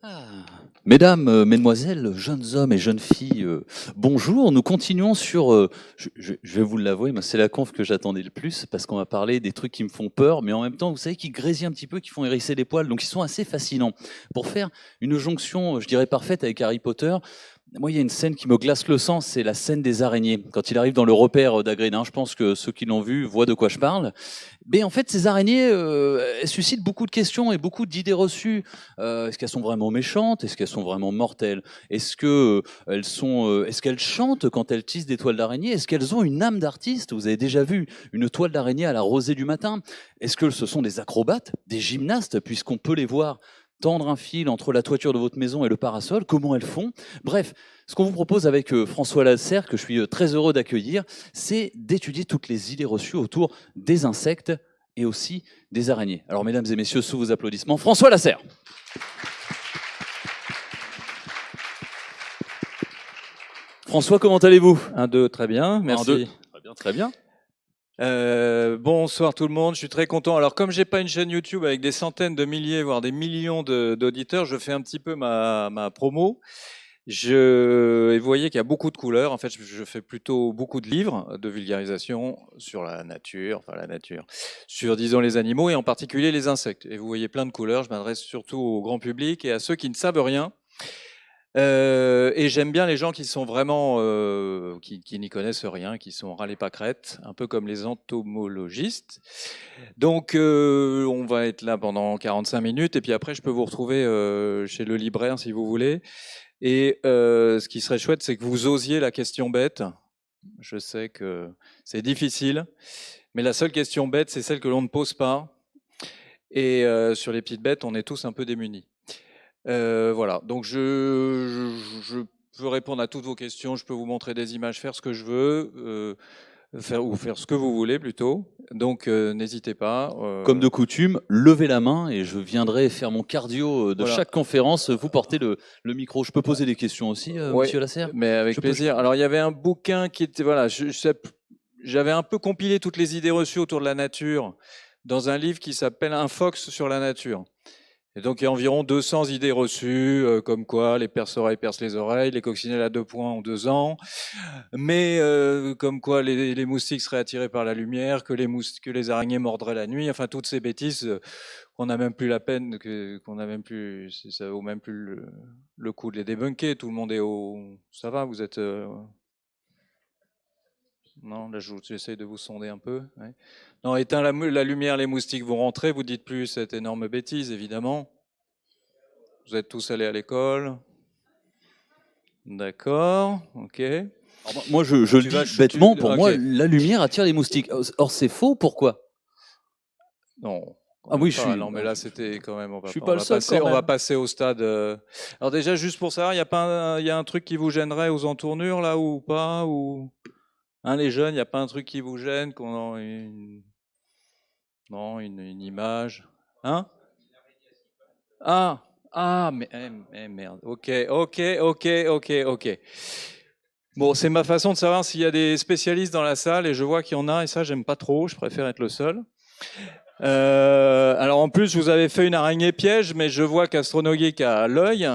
Ah. Mesdames, mesdemoiselles, jeunes hommes et jeunes filles, bonjour. Nous continuons sur, je vais vous l'avouer, mais c'est la conf que j'attendais le plus parce qu'on va parler des trucs qui me font peur, mais en même temps, vous savez, qui grésillent un petit peu, qui font hérisser les poils, donc ils sont assez fascinants. Pour faire une jonction, je dirais parfaite avec Harry Potter, moi, il y a une scène qui me glace le sang, c'est la scène des araignées. Quand il arrive dans le repère d'Hagrid, je pense que ceux qui l'ont vu voient de quoi je parle. Mais en fait, ces araignées, elles suscitent beaucoup de questions et beaucoup d'idées reçues. Est-ce qu'elles sont vraiment méchantes? Est-ce qu'elles sont vraiment mortelles? Est-ce que est-ce qu'elles chantent quand elles tissent des toiles d'araignée? Est-ce qu'elles ont une âme d'artiste? Vous avez déjà vu une toile d'araignée à la rosée du matin? Est-ce que ce sont des acrobates, des gymnastes, puisqu'on peut les voir tendre un fil entre la toiture de votre maison et le parasol? Comment elles font? Bref, ce qu'on vous propose avec François Lasserre, que je suis très heureux d'accueillir, c'est d'étudier toutes les idées reçues autour des insectes et aussi des araignées. Alors, mesdames et messieurs, sous vos applaudissements, François Lasserre. François, comment allez-vous? 1, 2, très bien, Un, merci. deux. Très bien, très bien. Bonsoir tout le monde, je suis très content. Alors comme j'ai pas une chaîne YouTube avec des centaines de milliers, voire des millions d'auditeurs, je fais un petit peu ma promo. Et vous voyez qu'il y a beaucoup de couleurs. En fait, je fais plutôt beaucoup de livres de vulgarisation sur la nature, sur disons les animaux et en particulier les insectes. Et vous voyez plein de couleurs. Je m'adresse surtout au grand public et à ceux qui ne savent rien. Et j'aime bien les gens qui sont vraiment qui n'y connaissent rien, qui sont ras les pâquerettes, un peu comme les entomologistes. Donc on va être là pendant 45 minutes et puis après je peux vous retrouver chez le libraire si vous voulez. Et ce qui serait chouette, c'est que vous osiez la question bête. Je sais que c'est difficile, mais la seule question bête, c'est celle que l'on ne pose pas. Et sur les petites bêtes, on est tous un peu démunis. Voilà, donc je peux répondre à toutes vos questions, je peux vous montrer des images, faire ce que je veux, faire ce que vous voulez plutôt. Donc n'hésitez pas. Comme de coutume, levez la main et je viendrai faire mon cardio de Voilà. chaque conférence. Vous portez le micro. Je peux poser des questions aussi, Ouais, monsieur Lasserre? mais avec plaisir. Alors il y avait un bouquin qui était voilà, j'avais un peu compilé toutes les idées reçues autour de la nature dans un livre qui s'appelle Un Fox sur la nature. Et donc il y a environ 200 idées reçues, comme quoi les perce-oreilles percent les oreilles, les coccinelles à 2 points ont 2 ans, mais comme quoi les moustiques seraient attirés par la lumière, que les araignées mordraient la nuit, enfin toutes ces bêtises qu'on n'a même plus la peine, qu'on a même plus, ça vaut même plus le coup de les débunker. Tout le monde est au, ça va, vous êtes non, là j'essaie de vous sonder un peu. Ouais. Non, éteins la lumière, les moustiques vont rentrer. Vous dites plus cette énorme bêtise, évidemment. Vous êtes tous allés à l'école. D'accord, ok. Alors, moi, je le dis bêtement, pour moi, la lumière attire les moustiques. Or, c'est faux, pourquoi? Non. Ah oui, je suis. Non, mais là, c'était quand même. Je suis pas le seul, quand même. On va passer au stade. Alors déjà, juste pour savoir, il y a un truc qui vous gênerait aux entournures là ou pas ou hein, les jeunes, il n'y a pas un truc qui vous gêne qu'on non, une image, hein? Ah, mais merde. Ok. Bon, c'est ma façon de savoir s'il y a des spécialistes dans la salle et je vois qu'il y en a et ça, j'aime pas trop. Je préfère être le seul. Alors en plus, vous avez fait une araignée piège, mais je vois qu'Astronogeek a l'œil,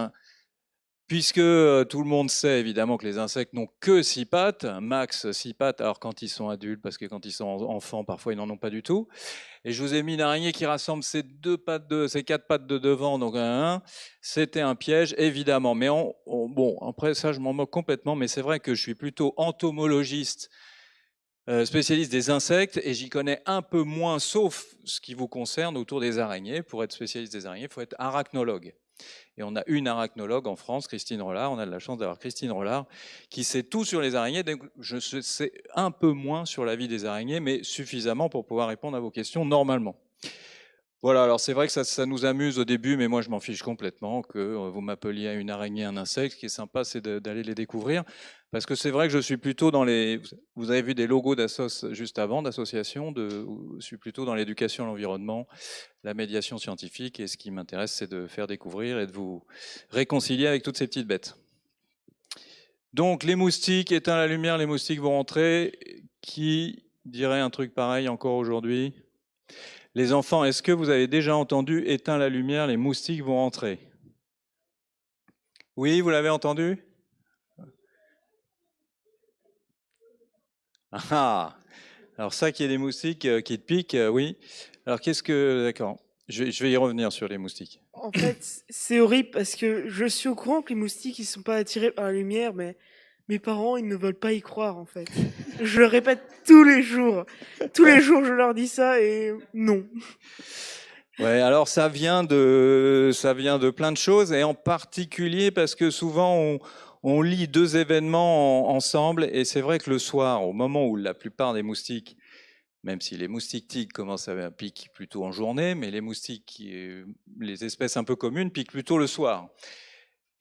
puisque tout le monde sait évidemment que les insectes n'ont que 6 pattes, max 6 pattes, alors quand ils sont adultes, parce que quand ils sont enfants, parfois ils n'en ont pas du tout. Et je vous ai mis une araignée qui rassemble ces 4 pattes de devant, donc c'était un piège évidemment. Mais bon, après ça, je m'en moque complètement, mais c'est vrai que je suis plutôt entomologiste. Spécialiste des insectes et j'y connais un peu moins, sauf ce qui vous concerne autour des araignées. Pour être spécialiste des araignées, il faut être arachnologue. Et on a une arachnologue en France, Christine Rollard. On a de la chance d'avoir Christine Rollard qui sait tout sur les araignées. Donc je sais un peu moins sur la vie des araignées, mais suffisamment pour pouvoir répondre à vos questions normalement. Voilà, alors c'est vrai que ça nous amuse au début, mais moi je m'en fiche complètement que vous m'appeliez à une araignée, un insecte. Ce qui est sympa, c'est d'aller les découvrir. Parce que c'est vrai que je suis plutôt dans les... Vous avez vu des logos juste avant, d'associations. Je suis plutôt dans l'éducation à l'environnement, la médiation scientifique. Et ce qui m'intéresse, c'est de faire découvrir et de vous réconcilier avec toutes ces petites bêtes. Donc les moustiques, éteins la lumière, les moustiques vont rentrer. Qui dirait un truc pareil encore aujourd'hui ? Les enfants, est-ce que vous avez déjà entendu « éteins la lumière, les moustiques vont rentrer » Oui, vous l'avez entendu? Ah! Alors ça, qu'il y ait des moustiques qui te piquent, oui. Alors qu'est-ce que... D'accord. Je vais y revenir sur les moustiques. En fait, c'est horrible parce que je suis au courant que les moustiques, ils sont pas attirés par la lumière, mais mes parents, ils ne veulent pas y croire, en fait. Je le répète tous les jours. Tous les jours, je leur dis ça et non. Ouais, alors ça vient de plein de choses, et en particulier parce que souvent on lie deux événements ensemble, et c'est vrai que le soir, au moment où la plupart des moustiques, même si les moustiques tigres commencent à piquer plutôt en journée, mais les moustiques, les espèces un peu communes, piquent plutôt le soir.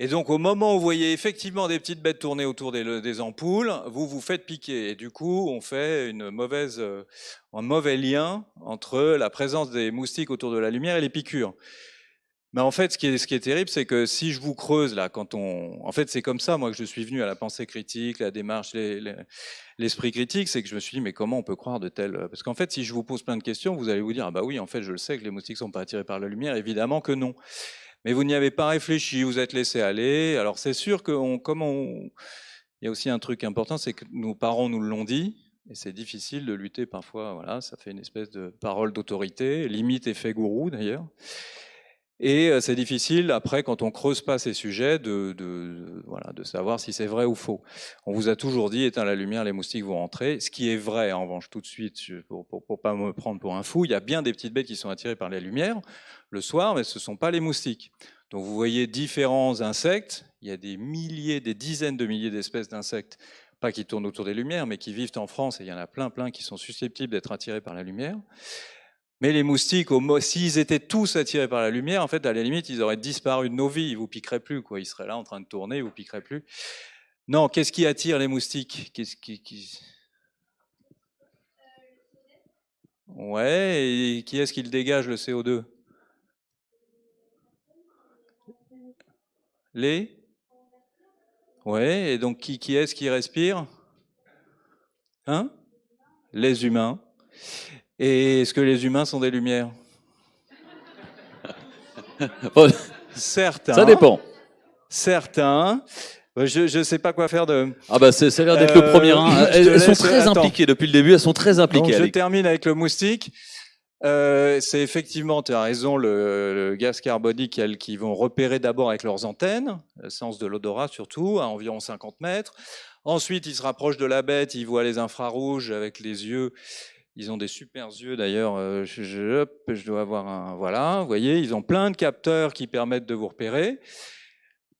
Et donc, au moment où vous voyez effectivement des petites bêtes tourner autour des ampoules, vous vous faites piquer. Et du coup, on fait un mauvais lien entre la présence des moustiques autour de la lumière et les piqûres. Mais en fait, ce qui est terrible, c'est que si je vous creuse là, en fait, c'est comme ça, moi, que je suis venu à la pensée critique, la démarche, l'esprit critique, c'est que je me suis dit, mais comment on peut croire de telles... Parce qu'en fait, si je vous pose plein de questions, vous allez vous dire, ah bah oui, en fait, je le sais que les moustiques sont pas attirés par la lumière. Évidemment que non. Mais vous n'y avez pas réfléchi, vous êtes laissé aller. Alors c'est sûr que il y a aussi un truc important, c'est que nos parents nous l'ont dit, et c'est difficile de lutter parfois. Voilà, ça fait une espèce de parole d'autorité, limite effet gourou d'ailleurs. Et c'est difficile après, quand on creuse pas ces sujets, voilà, de savoir si c'est vrai ou faux. On vous a toujours dit, éteins la lumière, les moustiques vont rentrer. Ce qui est vrai, en revanche, tout de suite, pour pas me prendre pour un fou, il y a bien des petites bêtes qui sont attirées par la lumière le soir, mais ce sont pas les moustiques. Donc vous voyez différents insectes. Il y a des milliers, des dizaines de milliers d'espèces d'insectes, pas qui tournent autour des lumières, mais qui vivent en France. Et il y en a plein, plein qui sont susceptibles d'être attirés par la lumière. Mais les moustiques, s'ils étaient tous attirés par la lumière, en fait, à la limite, ils auraient disparu de nos vies. Ils vous piqueraient plus, quoi. Ils seraient là en train de tourner, ils vous piqueraient plus. Non, qu'est-ce qui attire les moustiques? Ouais, et qui est-ce qui le dégage, le CO2? Les? Ouais, et donc qui est-ce qui respire? Hein? Les humains. Et est-ce que les humains sont des lumières? Certains. Ça dépend. Certains. Je ne sais pas quoi faire de... Ah bah ça a l'air d'être le premier. Hein. Elles sont très impliquées depuis le début, elles sont très impliquées. Donc je termine avec le moustique. C'est effectivement, tu as raison, le gaz carbonique qui vont repérer d'abord avec leurs antennes, le sens de l'odorat surtout, à environ 50 mètres. Ensuite, ils se rapprochent de la bête, ils voient les infrarouges avec les yeux. Ils ont des super yeux d'ailleurs. Je dois avoir un... Voilà, vous voyez, ils ont plein de capteurs qui permettent de vous repérer.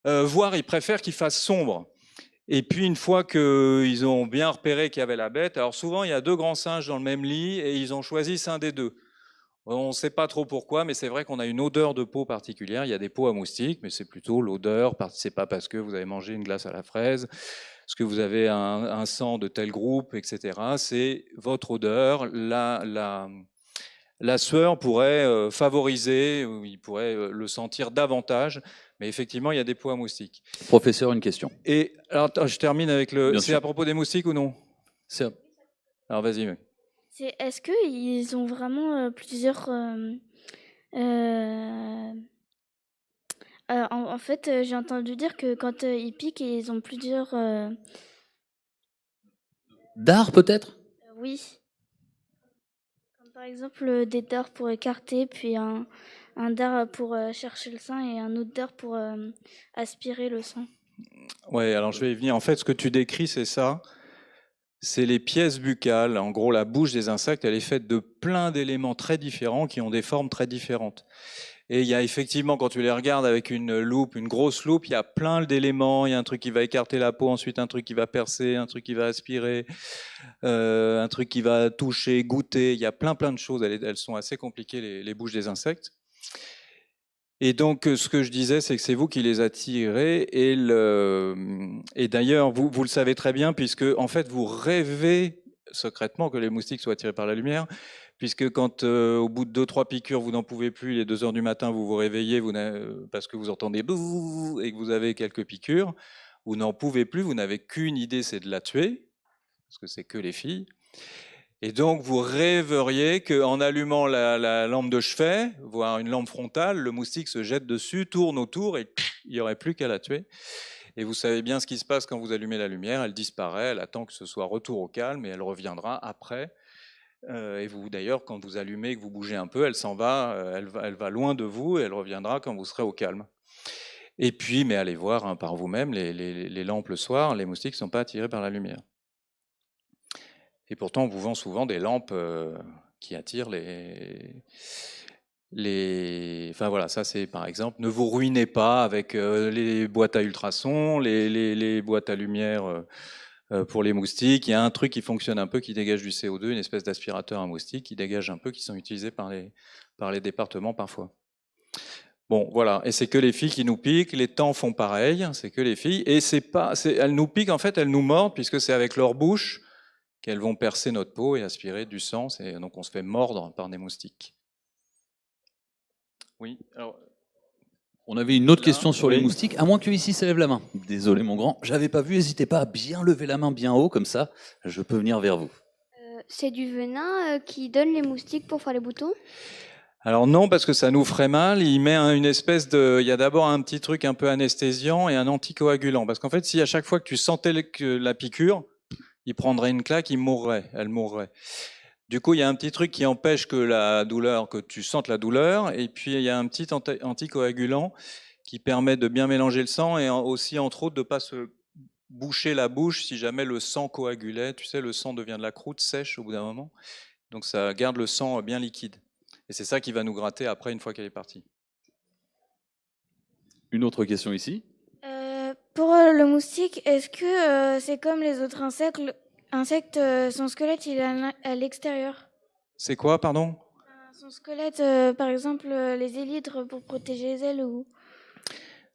Voire, ils préfèrent qu'il fasse sombre. Et puis, une fois qu'ils ont bien repéré qu'il y avait la bête, alors souvent, il y a deux grands singes dans le même lit et ils ont choisi un des deux. On ne sait pas trop pourquoi, mais c'est vrai qu'on a une odeur de peau particulière. Il y a des peaux à moustiques, mais c'est plutôt l'odeur. C'est pas parce que vous avez mangé une glace à la fraise, parce que vous avez un sang de tel groupe, etc. C'est votre odeur. La sueur pourrait favoriser, il pourrait le sentir davantage, mais effectivement, il y a des peaux à moustiques. Professeur, une question. Et alors, je termine avec le... Bien C'est sûr. à propos des moustiques ou non? C'est Alors, vas-y. Oui. Est-ce qu'ils ont vraiment plusieurs... en fait, j'ai entendu dire que quand ils piquent, ils ont plusieurs... D'art peut-être? Oui. Comme par exemple des dards pour écarter, puis un dard pour chercher le sang et un autre dard pour aspirer le sang. Ouais, alors je vais y venir. En fait, ce que tu décris, c'est ça. C'est les pièces buccales. En gros, la bouche des insectes, elle est faite de plein d'éléments très différents qui ont des formes très différentes. Et il y a effectivement, quand tu les regardes avec une loupe, une grosse loupe, il y a plein d'éléments. Il y a un truc qui va écarter la peau, ensuite un truc qui va percer, un truc qui va aspirer, un truc qui va toucher, goûter. Il y a plein de choses. Elles sont assez compliquées, les bouches des insectes. Et donc, ce que je disais, c'est que c'est vous qui les attirez. Et d'ailleurs, vous le savez très bien, puisque en fait, vous rêvez secrètement que les moustiques soient attirés par la lumière, puisque quand, au bout de 2-3 piqûres, vous n'en pouvez plus, il est 2 heures du matin, vous vous réveillez parce que vous entendez bouh et que vous avez quelques piqûres, vous n'en pouvez plus, vous n'avez qu'une idée, c'est de la tuer, parce que c'est que les filles. Et donc, vous rêveriez qu'en allumant la lampe de chevet, voire une lampe frontale, le moustique se jette dessus, tourne autour et il n'y aurait plus qu'à la tuer. Et vous savez bien ce qui se passe quand vous allumez la lumière, elle disparaît, elle attend que ce soit retour au calme et elle reviendra après. Et vous, d'ailleurs, quand vous allumez, que vous bougez un peu, elle s'en va, elle va loin de vous et elle reviendra quand vous serez au calme. Et puis, mais allez voir hein, par vous-même, les lampes le soir, les moustiques ne sont pas attirés par la lumière. Et pourtant, on vous vend souvent des lampes qui attirent Enfin voilà, ça c'est par exemple, ne vous ruinez pas avec les boîtes à ultrasons, les boîtes à lumière pour les moustiques. Il y a un truc qui fonctionne un peu, qui dégage du CO2, une espèce d'aspirateur à moustiques qui dégage un peu, qui sont utilisés par les départements parfois. Bon, voilà, et c'est que les filles qui nous piquent, les temps font pareil, c'est que les filles, et elles nous piquent, en fait, elles nous mordent, puisque c'est avec leur bouche qu'elles vont percer notre peau et aspirer du sang, donc on se fait mordre par des moustiques. Oui, alors... On avait une autre Là, question sur oui. les moustiques, à moins que ici ça lève la main. Désolé mon grand, j'avais pas vu, n'hésitez pas à bien lever la main bien haut, comme ça, je peux venir vers vous. C'est du venin qui donne les moustiques pour faire les boutons? Alors non, parce que ça nous ferait mal. Il met une espèce de... Il y a d'abord un petit truc un peu anesthésiant et un anticoagulant. Parce qu'en fait, si à chaque fois que tu sentais la piqûre, il prendrait une claque, elle mourrait. Du coup, il y a un petit truc qui empêche que tu sentes la douleur. Et puis, il y a un petit anticoagulant qui permet de bien mélanger le sang et aussi, entre autres, de ne pas se boucher la bouche si jamais le sang coagulait. Tu sais, le sang devient de la croûte sèche au bout d'un moment. Donc, ça garde le sang bien liquide. Et c'est ça qui va nous gratter après, une fois qu'elle est partie. Une autre question ici. Pour le moustique, est-ce que c'est comme les autres insectes, son squelette il est à l'extérieur? C'est quoi, pardon? Son squelette, par exemple, les élytres pour protéger les ailes ou...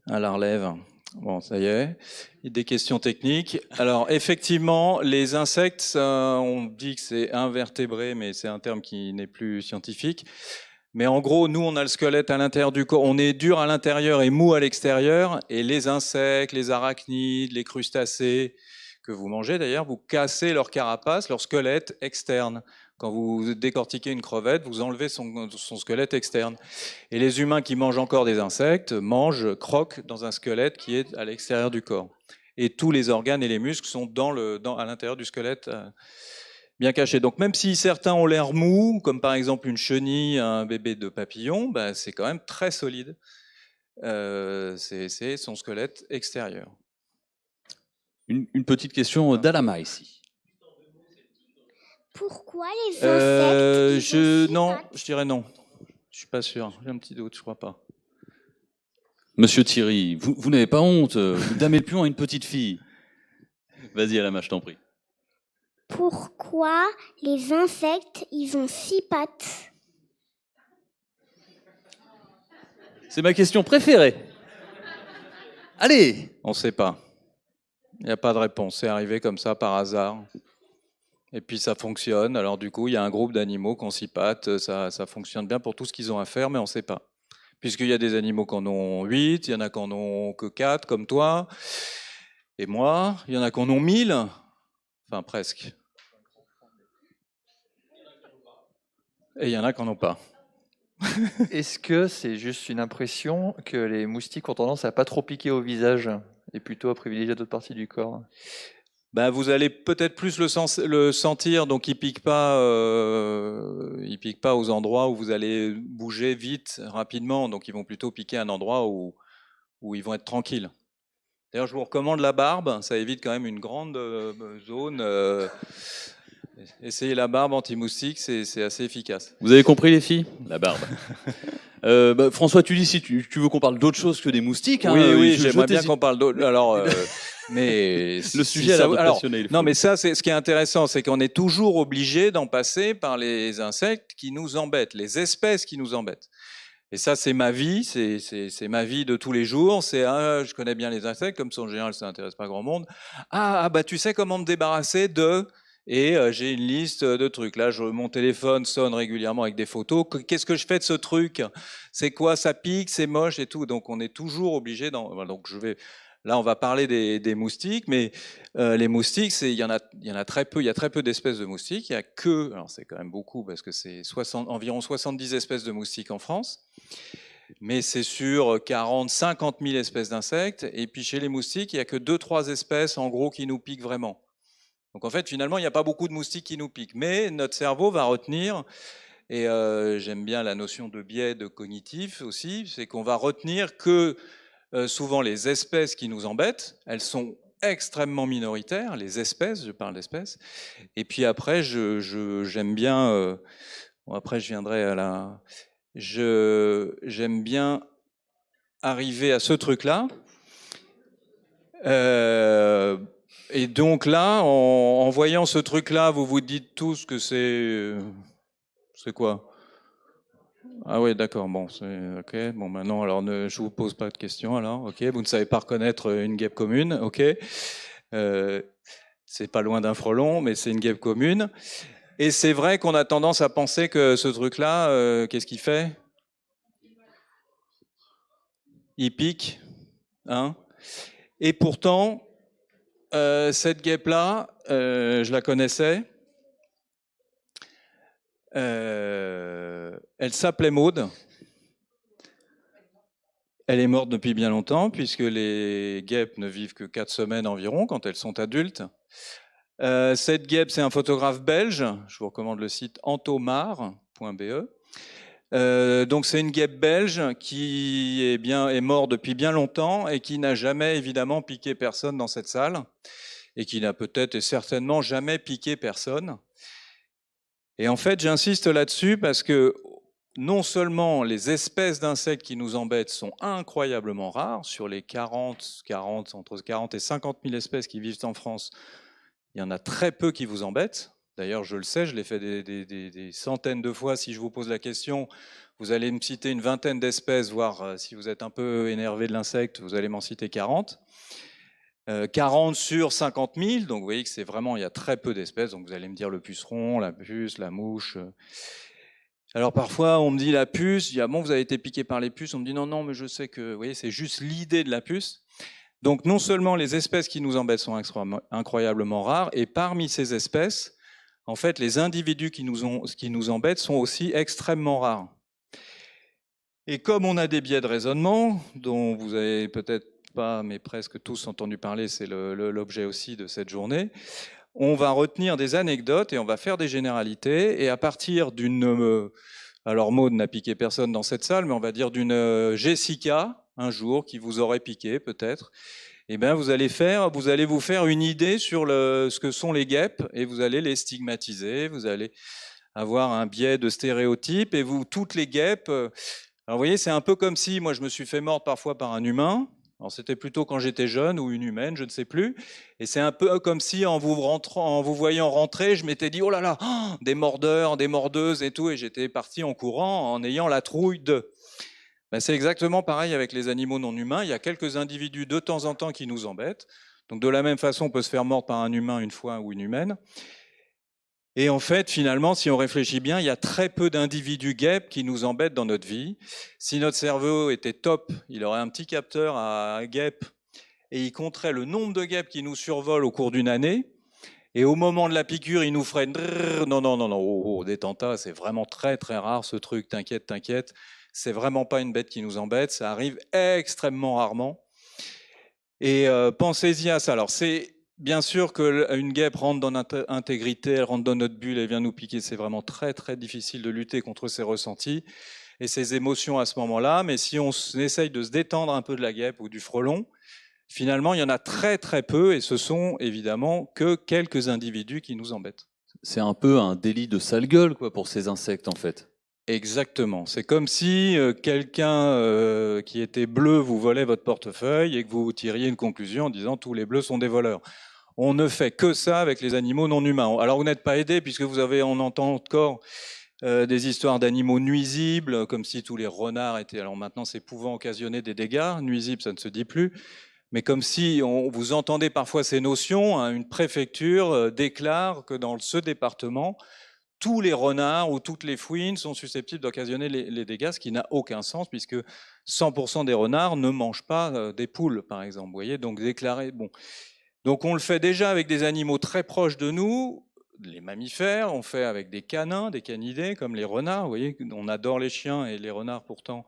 À la relève. Bon, ça y est. Des questions techniques. Alors, effectivement, les insectes, on dit que c'est invertébré, mais c'est un terme qui n'est plus scientifique. Mais en gros, nous, on a le squelette à l'intérieur du corps. On est dur à l'intérieur et mou à l'extérieur. Et les insectes, les arachnides, les crustacés, que vous mangez d'ailleurs, vous cassez leur carapace, leur squelette externe. Quand vous décortiquez une crevette, vous enlevez son squelette externe. Et les humains qui mangent encore des insectes croquent dans un squelette qui est à l'extérieur du corps. Et tous les organes et les muscles sont à l'intérieur du squelette, bien cachés. Donc même si certains ont l'air mous, comme par exemple une chenille, un bébé de papillon, c'est quand même très solide. C'est son squelette extérieur. Une petite question d'Alama ici. Pourquoi les insectes Je dirais non. Je suis pas sûr. J'ai un petit doute, je crois pas. Monsieur Thierry, vous n'avez pas honte, vous damez le pion à une petite fille. Vas-y Alama, je t'en prie. Pourquoi les insectes, ils ont 6 pattes? C'est ma question préférée. Allez! On ne sait pas. Il n'y a pas de réponse. C'est arrivé comme ça par hasard. Et puis ça fonctionne. Alors du coup, il y a un groupe d'animaux qui ont 6 pattes. Ça fonctionne bien pour tout ce qu'ils ont à faire, mais on ne sait pas. Puisqu'il y a des animaux qui en ont 8, il y en a qui en ont que 4, comme toi. Et moi, il y en a qui en ont 1000. Enfin, presque. Et il y en a qui n'en ont pas. Est-ce que c'est juste une impression que les moustiques ont tendance à pas trop piquer au visage et plutôt à privilégier d'autres parties du corps? Vous allez peut-être plus le sentir, donc il pique pas aux endroits où vous allez bouger vite, rapidement, donc ils vont plutôt piquer à un endroit où ils vont être tranquilles. D'ailleurs, je vous recommande la barbe, ça évite quand même une grande zone. Essayez la barbe anti-moustique, c'est assez efficace. Vous avez compris les filles? La barbe. François, tu dis si tu veux qu'on parle d'autre chose que des moustiques. Oui, j'aimerais bien qu'on parle d'autre. Alors, mais le sujet a l'air passionné. Non, mais ça, c'est ce qui est intéressant, c'est qu'on est toujours obligé d'en passer par les insectes qui nous embêtent, les espèces qui nous embêtent. Et ça, c'est ma vie, c'est ma vie de tous les jours. Je connais bien les insectes, comme ça en général, ça n'intéresse pas grand monde. Tu sais comment me débarrasser de... Et j'ai une liste de trucs. Là, mon téléphone sonne régulièrement avec des photos. Qu'est-ce que je fais de ce truc? C'est quoi? Ça pique, c'est moche et tout. Donc, on est toujours obligé. Donc, là, on va parler des moustiques, mais les moustiques, il y en a très peu. Il y a très peu d'espèces de moustiques. Il y a alors c'est quand même beaucoup parce que c'est environ 70 espèces de moustiques en France. Mais c'est sur 40, 50 000 espèces d'insectes. Et puis chez les moustiques, il n'y a que 2-3 espèces en gros qui nous piquent vraiment. Donc en fait, finalement, il n'y a pas beaucoup de moustiques qui nous piquent. Mais notre cerveau va retenir, et j'aime bien la notion de biais de cognitif aussi, c'est qu'on va retenir que souvent les espèces qui nous embêtent, elles sont extrêmement minoritaires, les espèces, je parle d'espèces. Et puis après, j'aime bien, bon, après je viendrai à la... J'aime bien arriver à ce truc-là. Et donc là, en voyant ce truc-là, vous vous dites tous que c'est... c'est quoi? Ah oui, d'accord, bon, c'est ok. Bon, maintenant, alors je vous pose pas de questions, alors, ok. Vous ne savez pas reconnaître une guêpe commune, ok. C'est pas loin d'un frelon, mais c'est une guêpe commune. Et c'est vrai qu'on a tendance à penser que ce truc-là, qu'est-ce qu'il fait? Il pique, hein. Et pourtant, cette guêpe-là, je la connaissais. Elle s'appelait Maude. Elle est morte depuis bien longtemps, puisque les guêpes ne vivent que 4 semaines environ quand elles sont adultes. Cette guêpe, c'est un photographe belge. Je vous recommande le site antomar.be. Donc c'est une guêpe belge qui est morte depuis bien longtemps et qui n'a jamais évidemment piqué personne dans cette salle et qui n'a peut-être et certainement jamais piqué personne. Et en fait, j'insiste là-dessus parce que non seulement les espèces d'insectes qui nous embêtent sont incroyablement rares, sur les entre 40 et 50 000 espèces qui vivent en France, il y en a très peu qui vous embêtent. D'ailleurs, je le sais, je l'ai fait des centaines de fois. Si je vous pose la question, vous allez me citer une vingtaine d'espèces, voire si vous êtes un peu énervé de l'insecte, vous allez m'en citer 40. 40 sur 50 000, donc vous voyez que c'est vraiment, il y a très peu d'espèces. Donc vous allez me dire le puceron, la puce, la mouche. Alors parfois, on me dit la puce, je dis, ah bon, vous avez été piqué par les puces. On me dit non, mais je sais que, vous voyez, c'est juste l'idée de la puce. Donc non seulement les espèces qui nous embêtent sont incroyablement rares, et parmi ces espèces, en fait, les individus qui nous embêtent sont aussi extrêmement rares. Et comme on a des biais de raisonnement, dont vous avez peut-être pas, mais presque tous entendu parler, c'est l'objet aussi de cette journée, on va retenir des anecdotes et on va faire des généralités, et à partir d'une... alors Maud n'a piqué personne dans cette salle, mais on va dire d'une Jessica, un jour, qui vous aurait piqué peut-être, eh bien, vous allez vous faire une idée sur ce que sont les guêpes et vous allez les stigmatiser, vous allez avoir un biais de stéréotypes et toutes les guêpes. Alors, vous voyez, c'est un peu comme si moi je me suis fait mordre parfois par un humain. Alors, c'était plutôt quand j'étais jeune ou une humaine, je ne sais plus. Et c'est un peu comme si en vous voyant rentrer, je m'étais dit oh là là, des mordeurs, des mordeuses et tout, et j'étais parti en courant en ayant la trouille de. Ben, c'est exactement pareil avec les animaux non humains. Il y a quelques individus de temps en temps qui nous embêtent. Donc de la même façon, on peut se faire mordre par un humain une fois ou une humaine. Et en fait, finalement, si on réfléchit bien, il y a très peu d'individus guêpes qui nous embêtent dans notre vie. Si notre cerveau était top, il aurait un petit capteur à guêpes et il compterait le nombre de guêpes qui nous survolent au cours d'une année. Et au moment de la piqûre, il nous ferait non, oh, détends-toi, c'est vraiment très très rare ce truc, t'inquiète. C'est vraiment pas une bête qui nous embête, ça arrive extrêmement rarement. Et pensez-y à ça. Alors c'est bien sûr qu'une guêpe rentre dans notre intégrité, elle rentre dans notre bulle, elle vient nous piquer. C'est vraiment très très difficile de lutter contre ses ressentis et ses émotions à ce moment-là. Mais si on essaye de se détendre un peu de la guêpe ou du frelon, finalement il y en a très très peu et ce sont évidemment que quelques individus qui nous embêtent. C'est un peu un délit de sale gueule quoi, pour ces insectes en fait. Exactement. C'est comme si quelqu'un qui était bleu vous volait votre portefeuille et que vous tiriez une conclusion en disant tous les bleus sont des voleurs. On ne fait que ça avec les animaux non humains. Alors vous n'êtes pas aidé puisque on entend encore des histoires d'animaux nuisibles, comme si tous les renards étaient... Alors maintenant, c'est pouvant occasionner des dégâts. Nuisibles, ça ne se dit plus. Mais comme si vous entendez parfois ces notions, hein, une préfecture déclare que dans ce département, tous les renards ou toutes les fouines sont susceptibles d'occasionner les dégâts, ce qui n'a aucun sens, puisque 100% des renards ne mangent pas des poules, par exemple. Vous voyez, donc déclarer... Bon. Donc on le fait déjà avec des animaux très proches de nous, les mammifères, on fait avec des canins, des canidés, comme les renards. Vous voyez, on adore les chiens et les renards, pourtant,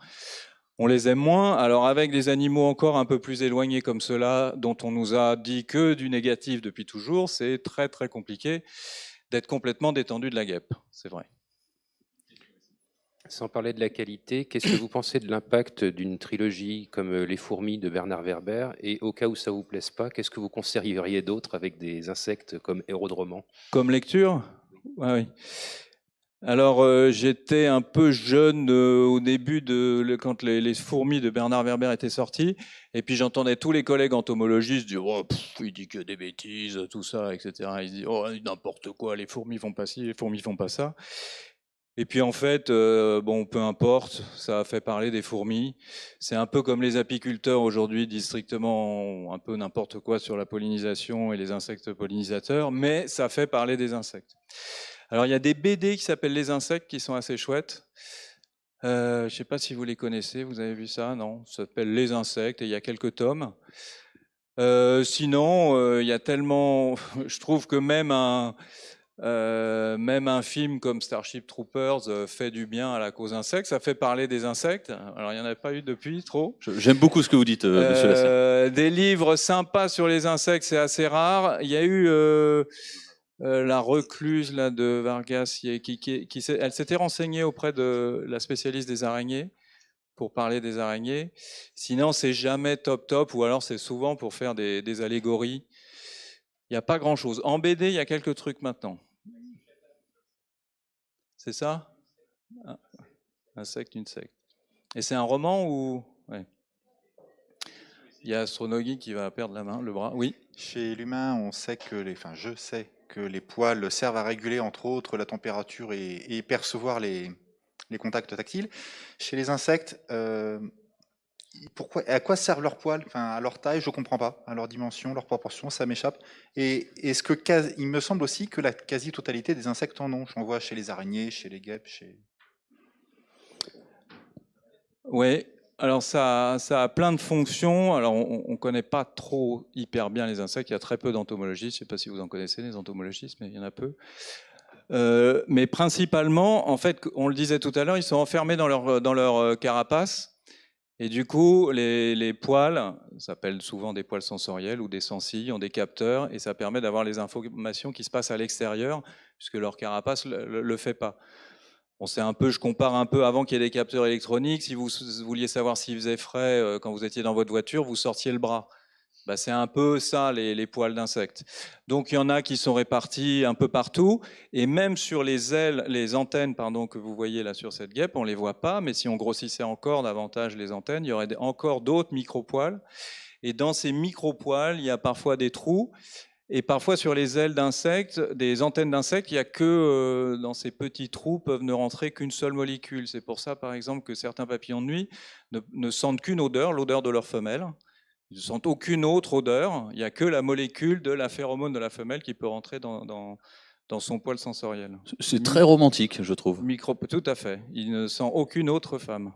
on les aime moins. Alors avec des animaux encore un peu plus éloignés comme ceux-là, dont on nous a dit que du négatif depuis toujours, c'est très très compliqué d'être complètement détendu de la guêpe, c'est vrai. Sans parler de la qualité, qu'est-ce que vous pensez de l'impact d'une trilogie comme Les Fourmis de Bernard Werber? Et au cas où ça ne vous plaise pas, qu'est-ce que vous conseilleriez d'autre avec des insectes comme héros de roman? Comme lecture? Oui. Alors, j'étais un peu jeune au début quand les fourmis de Bernard Werber étaient sorties, et puis j'entendais tous les collègues entomologistes dire oh, il dit que des bêtises, tout ça, etc. Ils disent oh, n'importe quoi, les fourmis font pas ci, les fourmis font pas ça. Et puis en fait, bon, peu importe, ça a fait parler des fourmis. C'est un peu comme les apiculteurs aujourd'hui disent strictement un peu n'importe quoi sur la pollinisation et les insectes pollinisateurs, mais ça fait parler des insectes. Alors il y a des BD qui s'appellent Les Insectes qui sont assez chouettes. Je ne sais pas si vous les connaissez, vous avez vu ça? Non, ça s'appelle Les Insectes et il y a quelques tomes. Sinon, il y a tellement... Je trouve que même un film comme Starship Troopers fait du bien à la cause insecte, ça fait parler des insectes. Alors il n'y en a pas eu depuis trop. J'aime beaucoup ce que vous dites, monsieur Lassien. Des livres sympas sur les insectes, c'est assez rare. Il y a eu La Recluse là, de Vargas, elle s'était renseignée auprès de la spécialiste des araignées pour parler des araignées. Sinon, c'est jamais top, ou alors c'est souvent pour faire des allégories. Il n'y a pas grand-chose. En BD, il y a quelques trucs maintenant. C'est ça? Insecte, une secte. Et c'est un roman ou... Ouais. Il y a Astronogui qui va perdre le bras. Oui. Chez l'humain, on sait je sais que les poils servent à réguler entre autres la température et percevoir les contacts tactiles. Chez les insectes, à quoi servent leurs poils? À leur taille, je ne comprends pas. À leur dimension, leur proportion, ça m'échappe. Et il me semble aussi que la quasi-totalité des insectes en ont. J'en vois chez les araignées, chez les guêpes, Oui. Alors ça a plein de fonctions. Alors on ne connaît pas trop hyper bien les insectes. Il y a très peu d'entomologistes. Je ne sais pas si vous en connaissez les entomologistes, mais il y en a peu. Mais principalement, en fait, on le disait tout à l'heure, ils sont enfermés dans leur carapace. Et du coup, les poils, ça s'appelle souvent des poils sensoriels ou des sensilles, ont des capteurs et ça permet d'avoir les informations qui se passent à l'extérieur puisque leur carapace le fait pas. Bon, je compare un peu avant qu'il y ait des capteurs électroniques. Si vous vouliez savoir s'il faisait frais quand vous étiez dans votre voiture, vous sortiez le bras. C'est un peu ça, les poils d'insectes. Donc, il y en a qui sont répartis un peu partout. Et même sur les ailes, les antennes que vous voyez là sur cette guêpe, on ne les voit pas. Mais si on grossissait encore davantage les antennes, il y aurait encore d'autres micro-poils. Et dans ces micro-poils, il y a parfois des trous. Et parfois, sur les ailes d'insectes, des antennes d'insectes, il n'y a que dans ces petits trous peuvent ne rentrer qu'une seule molécule. C'est pour ça, par exemple, que certains papillons de nuit ne sentent qu'une odeur, l'odeur de leur femelle. Ils ne sentent aucune autre odeur. Il n'y a que la molécule de la phéromone de la femelle qui peut rentrer dans son poil sensoriel. C'est très romantique, je trouve. Tout à fait. Il ne sent aucune autre femme.